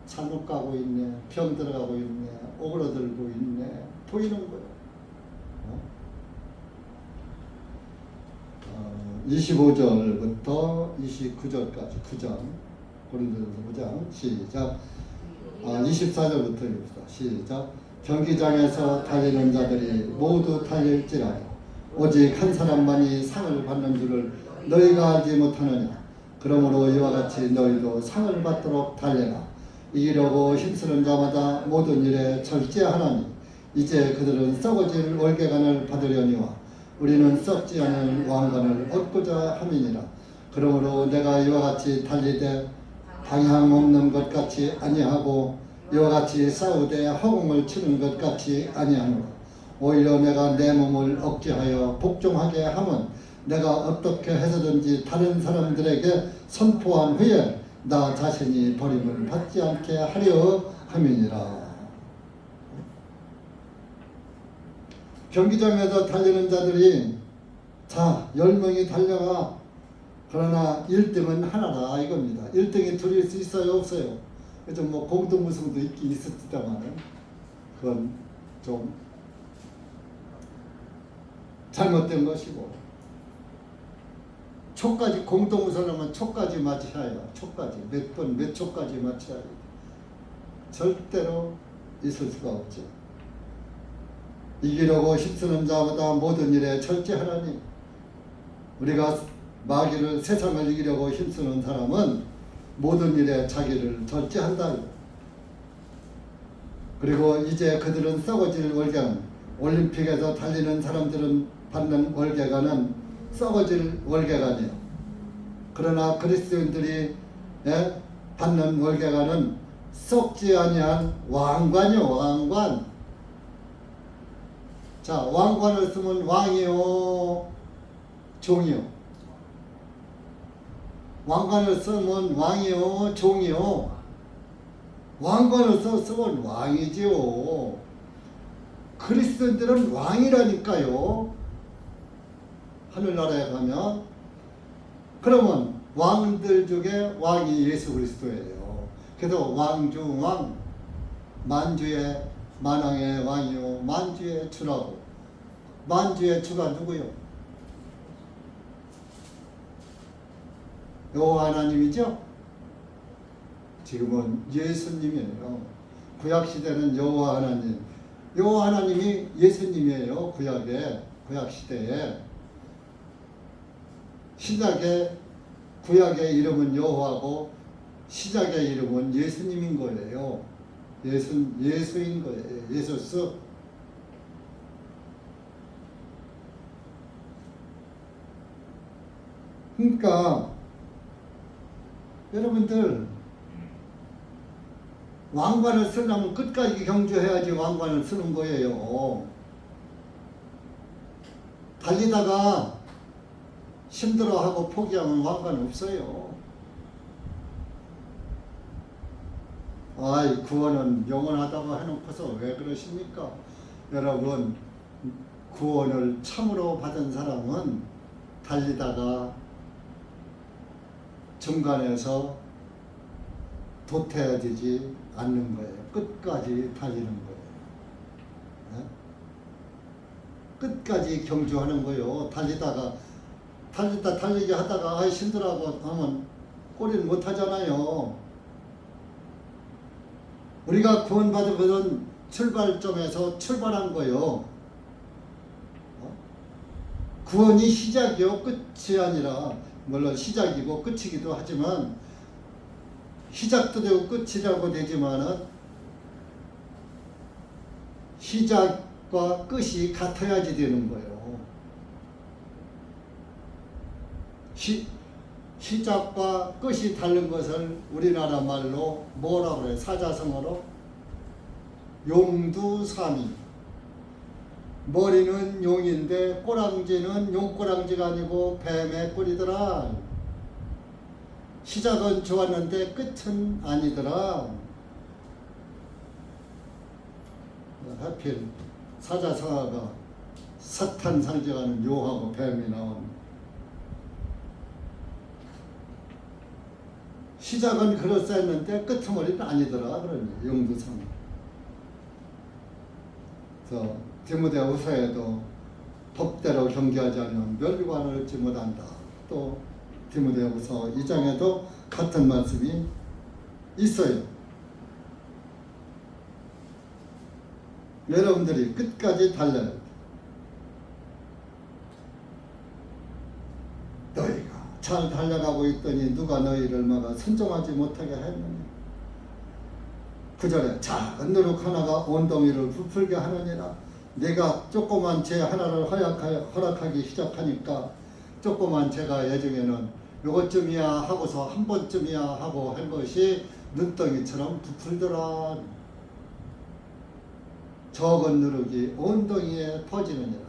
잘못 가고 있네, 병 들어가고 있네, 오그러들고 있네, 보이는 거예요. 25절부터 29절까지 9장 고린도전서 9장 시작. 24절부터 읽읍시다. 시작. 경기장에서 달리는 자들이 모두 달릴지라도 오직 한 사람만이 상을 받는 줄을 너희가 알지 못하느냐. 그러므로 이와 같이 너희도 상을 받도록 달려라. 이기려고 힘쓰는 자마다 모든 일에 절제하나니 이제 그들은 썩어질 월계관을 받으려니와 우리는 썩지 않은 왕관을 얻고자 함이니라. 그러므로 내가 이와 같이 달리되 방향 없는 것 같이 아니하고 이와 같이 싸우되 허공을 치는 것 같이 아니하노라. 오히려 내가 내 몸을 억제하여 복종하게 하면 내가 어떻게 해서든지 다른 사람들에게 선포한 후에 나 자신이 버림을 받지 않게 하려 함이니라. 경기장에서 달리는 자들이 자 10명이 달려가 그러나 1등은 하나다 이겁니다. 1등이 둘일 수 있어요, 없어요? 좀 뭐 공동 우승도 있긴 있었지만 그건 좀 잘못된 것이고, 초까지 공동 우승하면 초까지 맞춰야 해요. 초까지 몇 번 몇 초까지 맞춰야 해요. 절대로 있을 수가 없죠. 이기려고 힘쓰는 자보다 모든 일에 절제하라니. 우리가 마귀를, 세상을 이기려고 힘쓰는 사람은 모든 일에 자기를 절제한다. 그리고 이제 그들은 썩어질 월계관, 올림픽에서 달리는 사람들은 받는 월계관은 썩어질 월계관이에요. 그러나 그리스도인들이 받는 월계관은 썩지 아니한 왕관이요, 왕관. 자, 왕관을 쓰면 왕이요, 종이요. 왕관을 쓰면 왕이요, 종이요. 왕관을 쓰면 왕이지요. 그리스도인들은 왕이라니까요. 하늘나라에 가면. 그러면 왕들 중에 왕이 예수 그리스도예요. 그래서 왕중왕, 만주의 만왕의 왕이요 만주의 주라고. 만주의 주가 누구요? 여호와 하나님이죠. 지금은 예수님이에요. 구약 시대는 여호와 하나님, 여호와 하나님이 예수님이에요. 구약 시대에. 시작의 구약의 이름은 여호와고 시작의 이름은 예수님인 거예요. 예수인 거예요. 예수스. 그러니까 여러분들, 왕관을 쓰려면 끝까지 경주해야지 왕관을 쓰는 거예요. 달리다가 힘들어하고 포기하면 왕관 없어요. 아이, 구원은 영원하다고 해놓고서 왜 그러십니까? 여러분, 구원을 참으로 받은 사람은 달리다가 중간에서 도태되지 않는 거예요. 끝까지 달리는 거예요. 네? 끝까지 경주하는 거예요. 달리게 하다가 힘들어하고 하면 꼬리를 못 하잖아요. 우리가 구원받은 것은 출발점에서 출발한 거예요. 구원이 시작이요, 끝이 아니라, 물론 시작이고 끝이기도 하지만, 시작도 되고 끝이라고 되지만은 시작과 끝이 같아야지 되는 거예요. 시작과 끝이 다른 것을 우리나라 말로 뭐라고 그래요? 사자성어로 용두삼이. 머리는 용인데 꼬랑지는 용꼬랑지가 아니고 뱀의 뿔이더라. 시작은 좋았는데 끝은 아니더라. 하필 사자성어가 사탄 상징하는 용하고 뱀이 나온. 시작은 그럴싸했는데 끝머리는 아니더라. 그러니 용두삼이. 그래서 디모데후서에도 법대로 경계하지 않으면 멸관을 얻지 못한다. 또 디모데후서 2장에도 같은 말씀이 있어요. 여러분들이 끝까지 달려야 돼. 너희가 잘 달려가고 있더니 누가 너희를 막아 순종하지 못하게 했느냐. 9절에 작은 누룩 하나가 온덩이를 부풀게 하느니라. 내가 조그만 죄 하나를 허락하기 시작하니까 조그만 죄가 예중에는 요것쯤이야 하고서 한 번쯤이야 하고 한 것이 눈덩이처럼 부풀더라. 적은 누룩이 온덩이에 퍼지느니라.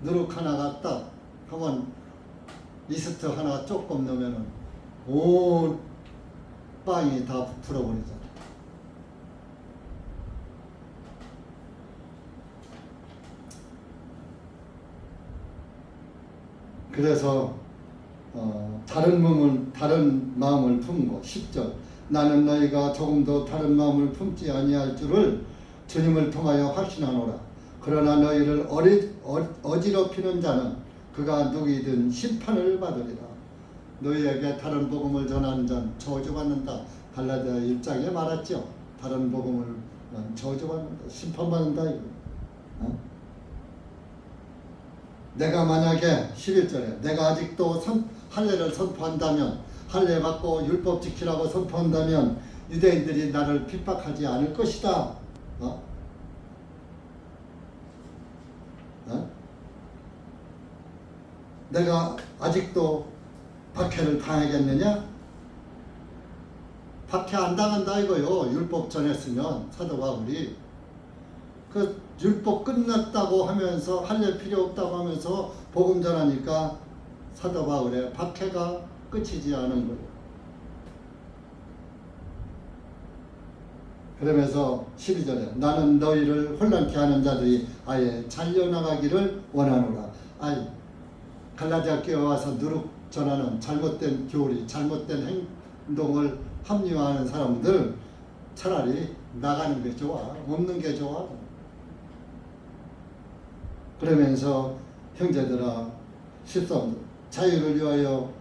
누룩 하나가 딱 하면 이스트 하나 조금 넣으면 온 빵이 다 부풀어 버리잖아. 그래서 다른 마음을 품고 10절 나는 너희가 조금도 다른 마음을 품지 아니할 줄을 주님을 통하여 확신하노라. 그러나 너희를 어지럽히는 자는 그가 누구이든 심판을 받으리라. 너희에게 다른 복음을 전하는 자는 저주받는다. 갈라디아 1장에 말했죠. 다른 복음을 저주받는다. 심판받는다. 이거. 내가 만약에 11절에 내가 아직도 할례를 선포한다면, 할례 받고 율법 지키라고 선포한다면 유대인들이 나를 핍박하지 않을 것이다. 내가 아직도 박해를 당하겠느냐? 박해 안 당한다 이거요. 율법 전했으면 사도 바울이 그 율법 끝났다고 하면서 할례 필요 없다고 하면서 복음 전하니까 사도 바울의 박해가 끝이지 않은 거예요. 그러면서 12절에 나는 너희를 혼란케 하는 자들이 아예 잘려나가기를 원하노라. 갈라디아 교회 와서 누룩 전하는 잘못된 교리, 잘못된 행동을 합리화하는 사람들 차라리 나가는 게 좋아. 없는 게 좋아. 그러면서 형제들아 13절 자유를 위하여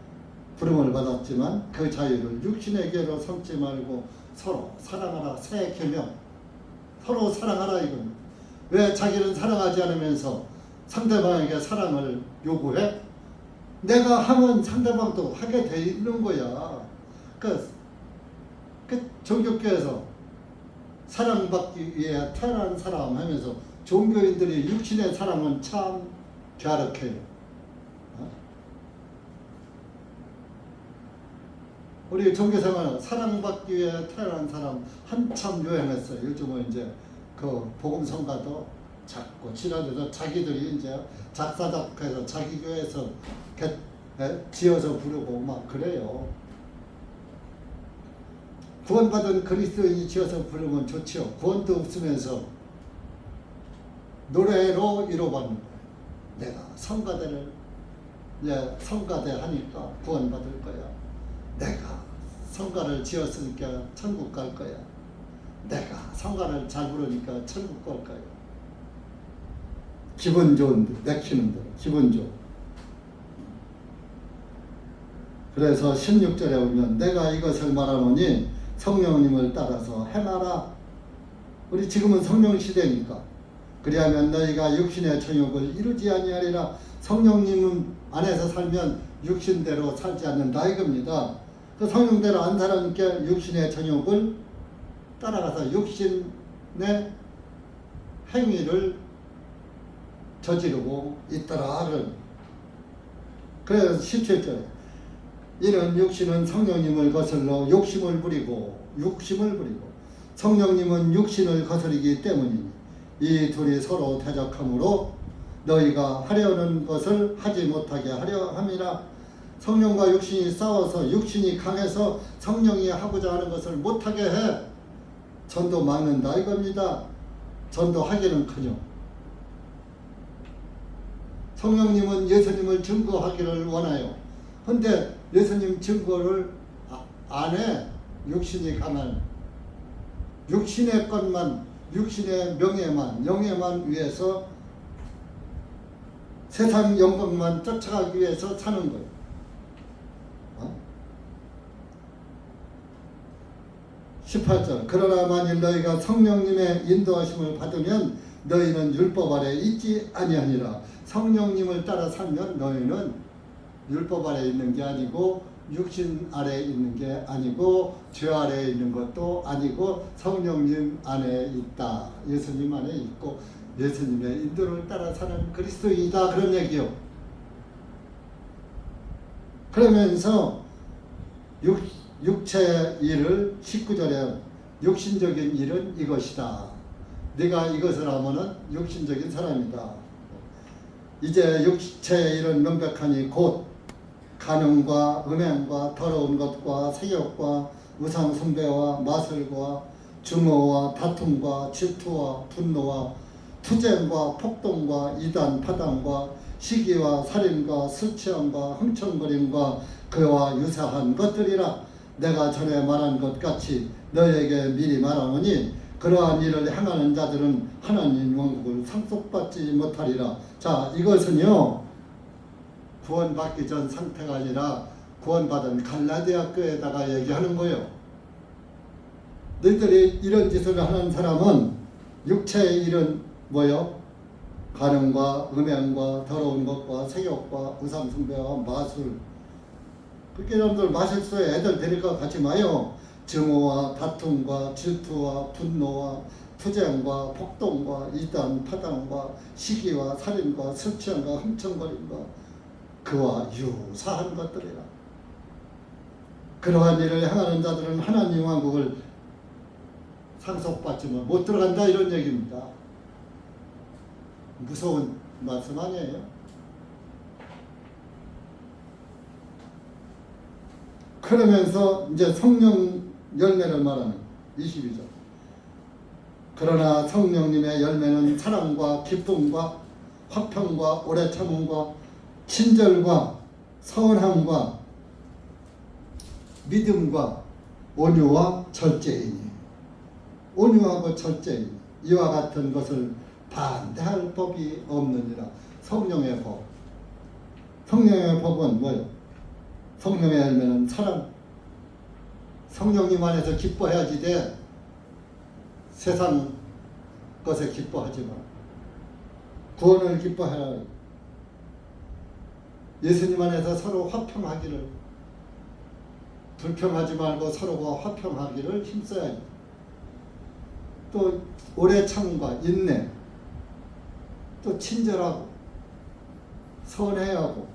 부름을 받았지만 그 자유를 육신에게로 삼지 말고 서로 사랑하라. 새 계명 서로 사랑하라 이겁니다. 왜 자기는 사랑하지 않으면서 상대방에게 사랑을 요구해? 내가 하면 상대방도 하게 돼 있는 거야. 그 종교교에서 사랑받기 위해 태어난 사람 하면서 종교인들이 육신의 사랑은 참 갸륵해요. 우리 종교생활은 사랑받기 위해 태어난 사람 한참 유행했어요. 요즘은 이제 그 복음성가도 자꾸 지나쳐서 자기들이 이제 작사작곡해서 자기 교회에서 지어서 부르고 막 그래요. 구원받은 그리스도인이 지어서 부르면 좋지요. 구원도 없으면서 노래로 위로받는 거예요. 내가 성가대를 이제 성가대 하니까 구원받을 거야. 내가 성가를 지었으니까 천국 갈 거야. 내가 성가를 잘 부르니까 천국 갈 거야. 기분 좋은데, 내키는 대로 기분 좋은. 그래서 16절에 보면 내가 이것을 말하노니 성령님을 따라서 행하라. 우리 지금은 성령 시대니까 그리하면 너희가 육신의 정욕을 이루지 아니하리라. 성령님 안에서 살면 육신대로 살지 않는다 이겁니다. 그 성령대로 안 살아니까 육신의 정욕을 따라가서 육신의 행위를 저지르고 있더라. 그래서 17절에 이는 육신은 성령님을 거슬러 욕심을 부리고 성령님은 육신을 거스르기 때문이니 이 둘이 서로 대적하므로 너희가 하려는 것을 하지 못하게 하려 함이라. 성령과 육신이 싸워서 육신이 강해서 성령이 하고자 하는 것을 못하게 해 전도 막는다 이겁니다. 전도하기는커녕 성령님은 예수님을 증거하기를 원해요. 근데 예수님 증거를 안 해. 육신이 강한 육신의 것만, 육신의 명예만, 영예만 위해서 세상 영광만 쫓아가기 위해서 사는 거예요. 18절 그러나 만일 너희가 성령님의 인도하심을 받으면 너희는 율법 아래 있지 아니하니라. 성령님을 따라 살면 너희는 율법 아래 있는 게 아니고 육신 아래 있는 게 아니고 죄 아래 있는 것도 아니고 성령님 안에 있다. 예수님 안에 있고 예수님의 인도를 따라 사는 그리스도인이다. 그런 얘기요. 그러면서 육체의 일을 19절에 육신적인 일은 이것이다. 네가 이것을 하면은 육신적인 사람이다. 이제 육체의 일은 명백하니 곧 간음과 음행과 더러운 것과 세욕과 우상 숭배와 마술과 증오와 다툼과 질투와 분노와 투쟁과 폭동과 이단 파당과 시기와 살인과 술 취함과 흥청거림과 그와 유사한 것들이라. 내가 전에 말한 것 같이 너에게 미리 말하노니 그러한 일을 행하는 자들은 하나님 왕국을 상속받지 못하리라. 자, 이것은요 구원받기 전 상태가 아니라 구원받은 갈라디아 교회에다가 얘기하는 거예요. 너희들이 이런 짓을 하는 사람은 육체의 일은 뭐요? 간음과 음행과 더러운 것과 색욕과 우상숭배와 마술. 그렇게 여러분들 마실소에 애들 데리고 가지 마요. 증오와 다툼과 질투와 분노와 투쟁과 폭동과 이단 파당과 시기와 살인과 술 취함과 흥청거림과 그와 유사한 것들이라. 그러한 일을 행하는 자들은 하나님 왕국을 상속받지 못 들어간다, 이런 얘기입니다. 무서운 말씀 아니에요? 그러면서 이제 성령 열매를 말하는 22절. 그러나 성령님의 열매는 사랑과 기쁨과 화평과 오래 참음과 친절과 선함과 믿음과 온유와 절제이니. 온유하고 절제이니 이와 같은 것을 반대할 법이 없느니라. 성령의 법. 성령의 법은 뭐예요? 성령의 열매는 사랑. 성령님 안에서 기뻐해야지 돼. 세상 것에 기뻐하지 마. 구원을 기뻐해라. 예수님 안에서 서로 화평하기를, 불평하지 말고 서로가 화평하기를 힘써야지. 또 오래 참음과 인내, 또 친절하고 선해하고,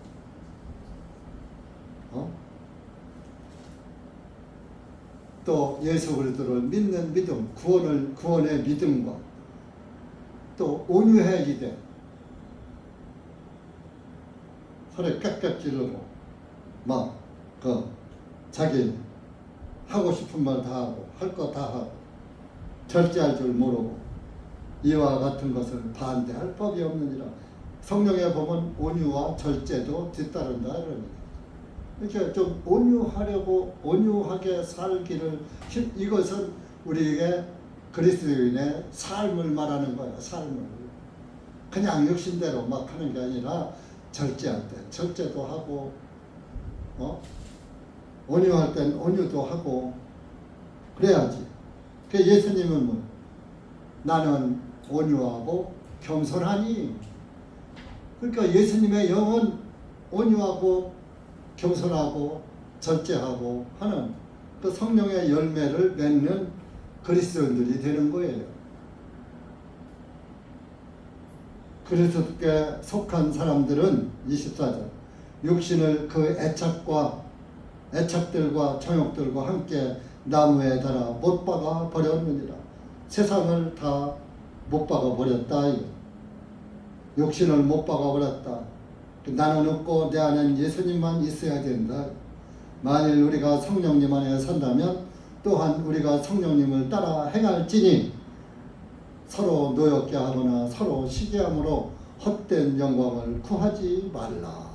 또 예수 그리스도를 믿는 믿음, 구원의 믿음과 또 온유해야지 돼. 서로 깍깍 지르고 막 자기 하고 싶은 말 다 하고 할 거 다 하고 절제할 줄 모르고 이와 같은 것을 반대할 법이 없느니라. 성령의 법은 온유와 절제도 뒤따른다, 이러니. 이렇게 좀 온유하게 살기를, 이것은 우리에게 그리스도인의 삶을 말하는 거야. 삶을 그냥 육신대로 막 하는 게 아니라 절제할 때 절제도 하고, 온유할 땐 온유도 하고 그래야지. 그 예수님은 뭐 나는 온유하고 겸손하니. 그러니까 예수님의 영은 온유하고 겸손하고 절제하고 하는 그 성령의 열매를 맺는 그리스도인들이 되는 거예요. 그리스도께 속한 사람들은 24절 육신을 그 애착들과 정욕들과 함께 나무에 달아 못 박아 버렸느니라. 세상을 다 못 박아 버렸다. 육신을 못 박아 버렸다. 나는 없고 내 안엔 예수님만 있어야 된다. 만일 우리가 성령님 안에 산다면 또한 우리가 성령님을 따라 행할지니 서로 노엽게 하거나 서로 시기함으로 헛된 영광을 구하지 말라.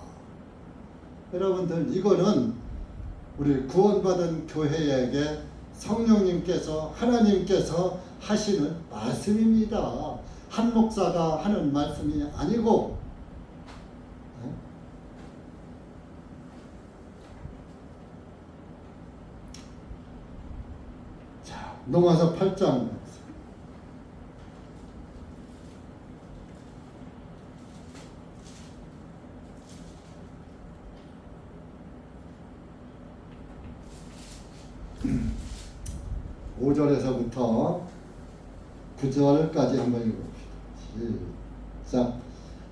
여러분들, 이거는 우리 구원받은 교회에게 성령님께서, 하나님께서 하시는 말씀입니다. 한 목사가 하는 말씀이 아니고. 자, 넘어서 8장. (5) 절에서부터 9절까지 한번 읽어봅시다. 시작.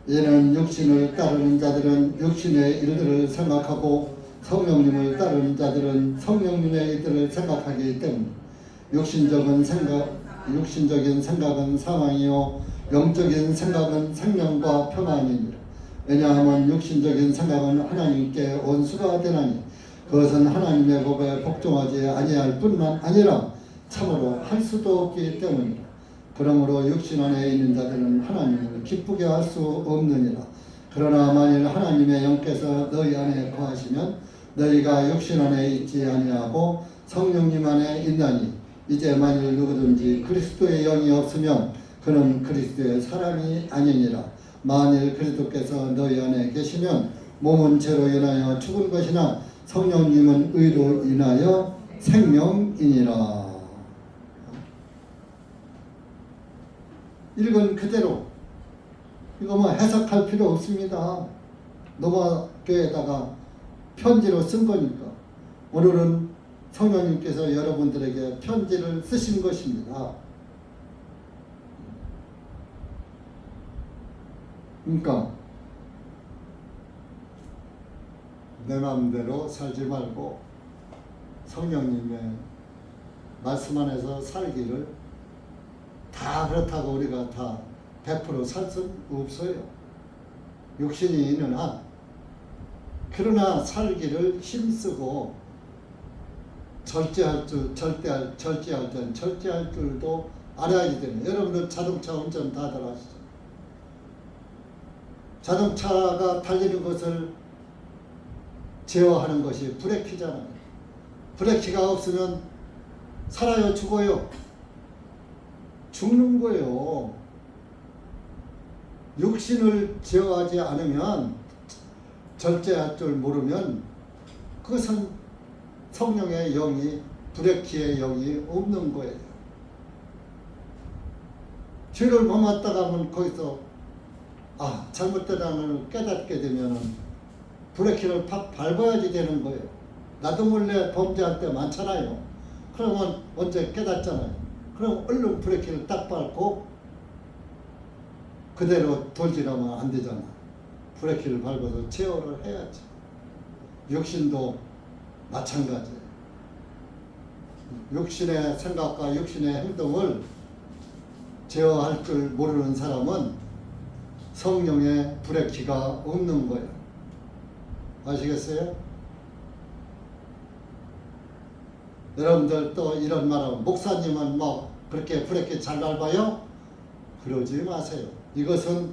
이는 육신을 따르는 자들은 육신의 일들을 생각하고 성령님을 따르는 자들은 성령님의 일들을 생각하기 때문에 육신적인 생각은 사망이요 영적인 생각은 생명과 평안이니라. 왜냐하면 육신적인 생각은 하나님께 원수가 되나니 그것은 하나님의 법에 복종하지 아니할 뿐만 아니라 참으로 할 수도 없기 때문이라. 그러므로 육신 안에 있는 자들은 하나님을 기쁘게 할 수 없느니라. 그러나 만일 하나님의 영께서 너희 안에 거하시면 너희가 육신 안에 있지 아니하고 성령님 안에 있나니 이제 만일 누구든지 그리스도의 영이 없으면 그는 그리스도의 사람이 아니니라. 만일 그리스도께서 너희 안에 계시면 몸은 죄로 인하여 죽은 것이나 성령님은 의로 인하여 생명이니라. 읽은 그대로 이거 뭐 해석할 필요 없습니다. 노마교에다가 편지로 쓴 거니까. 오늘은 성령님께서 여러분들에게 편지를 쓰신 것입니다. 그러니까 내 마음대로 살지 말고 성령님의 말씀 안에서 살기를 다 그렇다고 우리가 다 100% 살 수 없어요. 욕심이 있는 한. 그러나 살기를 힘쓰고 절제할 줄도 알아야지 되는. 여러분들 자동차 운전 다들 아시죠? 자동차가 달리는 것을 제어하는 것이 브레이크잖아요. 브레이크가 없으면 살아요, 죽어요? 죽는 거예요. 육신을 제어하지 않으면, 절제할 줄 모르면 그것은 성령의 영이, 브레이크의 영이 없는 거예요. 죄를 범했다가 하면 거기서 잘못되다는 걸 깨닫게 되면 브레이크를 팍 밟아야지 되는 거예요. 나도 몰래 범죄할 때 많잖아요. 그러면 언제 깨닫잖아요. 그럼 얼른 브레이크를 딱 밟고 그대로 돌진하면 안 되잖아. 브레이크를 밟아서 제어를 해야지. 육신도 마찬가지예요. 육신의 생각과 육신의 행동을 제어할 줄 모르는 사람은 성령의 브레이크가 없는 거예요. 아시겠어요? 여러분들 또 이런 말하면 목사님은 뭐 그렇게 브레이크 잘 밟아요? 그러지 마세요. 이것은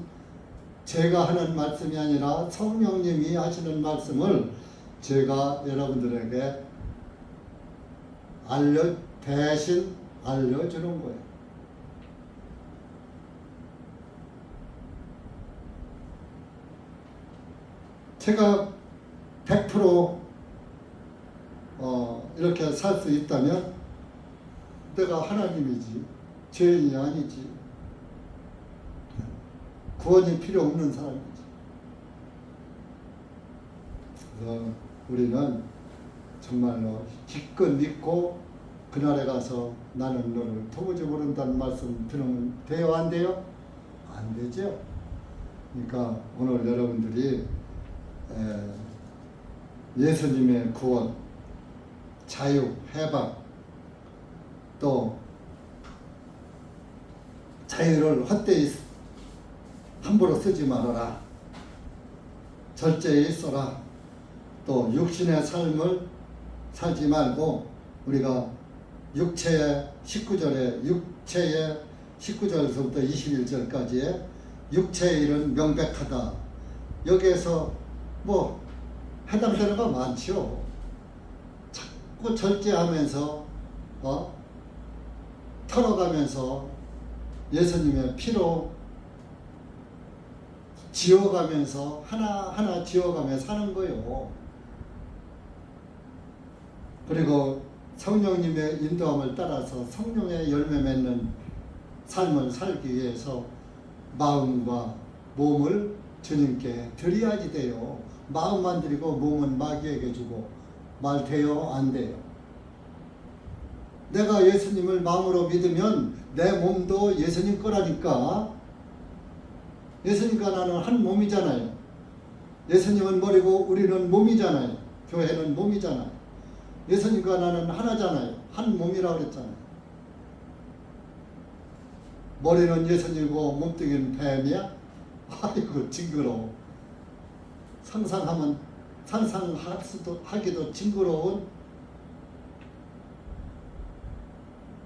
제가 하는 말씀이 아니라 성령님이 하시는 말씀을 제가 여러분들에게 대신 알려주는 거예요. 제가 100% 이렇게 살 수 있다면 내가 하나님이지 죄인이 아니지. 구원이 필요 없는 사람이지. 그래서 우리는 정말로 기껏 믿고 그날에 가서 나는 너를 도무지 모른다는 말씀 들으면 돼요, 안 돼요? 안 되죠. 그러니까 오늘 여러분들이 예수님의 구원, 자유, 해방, 또 자유를 헛되이 함부로 쓰지 말아라. 절제에 있어라. 또 육신의 삶을 살지 말고 우리가 육체의 19절서부터 21절까지의 육체의 일은 명백하다. 여기에서 뭐 해당되는 거 많죠. 자꾸 절제하면서 털어가면서 예수님의 피로 지어가면서 하나하나 지어가며 사는 거예요. 그리고 성령님의 인도함을 따라서 성령의 열매 맺는 삶을 살기 위해서 마음과 몸을 주님께 드려야지 돼요. 마음만 드리고 몸은 마귀에게 주고 말 돼요? 안 돼요? 내가 예수님을 마음으로 믿으면 내 몸도 예수님 거라니까. 예수님과 나는 한 몸이잖아요. 예수님은 머리고 우리는 몸이잖아요. 교회는 몸이잖아요. 예수님과 나는 하나잖아요. 한 몸이라고 그랬잖아요. 머리는 예수님이고 몸뚱이는 뱀이야? 아이고 징그러워. 상상하기도 징그러운.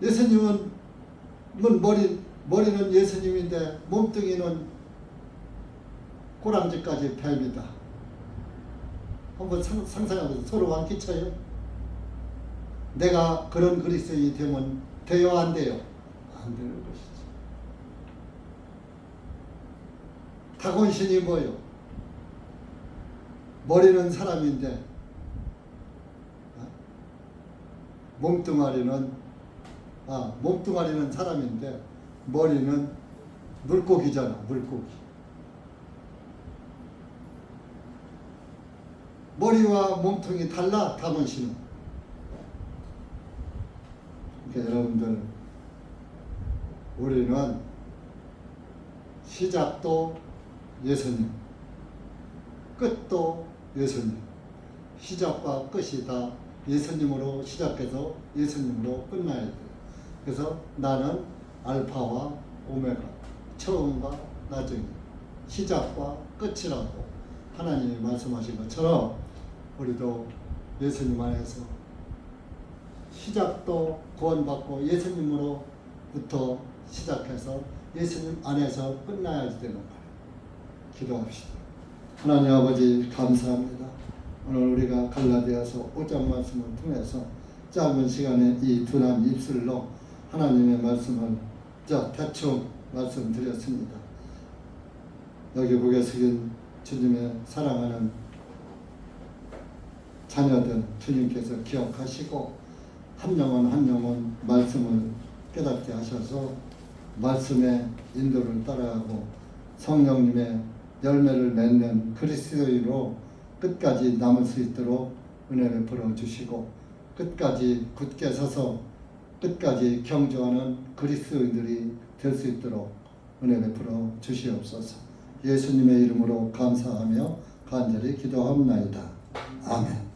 예수님은 머리는 예수님인데 몸뚱이는 꼬랑지까지 뱀이다. 한번 상상해보세요. 서로 안 끼쳐요? 내가 그런 그리스도인이 되면 돼요, 안 돼요? 안 되는 것이죠. 다곤신이 뭐요? 머리는 사람인데 몸뚱아리는 사람인데 머리는 물고기잖아, 물고기. 머리와 몸통이 달라, 다곤신은. 그러니까 여러분들, 우리는 시작도 예수님, 끝도 예수님. 시작과 끝이 다 예수님으로 시작해서 예수님으로 끝나야 돼요. 그래서 나는 알파와 오메가, 처음과 나중이, 시작과 끝이라고 하나님이 말씀하신 것처럼 우리도 예수님 안에서 시작도 구원받고 예수님으로부터 시작해서 예수님 안에서 끝나야지 되는 거예요. 기도합시다. 하나님 아버지, 감사합니다. 오늘 우리가 갈라디아서 5장 말씀을 통해서 짧은 시간에 이 둔한 입술로 하나님의 말씀을 대충 말씀드렸습니다. 여기 고개 숙인 주님의 사랑하는 자녀들 주님께서 기억하시고 한 영혼 한 영혼 말씀을 깨닫게 하셔서 말씀의 인도를 따라가고 성령님의 열매를 맺는 그리스도인으로 끝까지 남을 수 있도록 은혜 베풀어 주시고, 끝까지 굳게 서서 끝까지 경주하는 그리스도인들이 될 수 있도록 은혜 베풀어 주시옵소서. 예수님의 이름으로 감사하며 간절히 기도합나이다. 아멘.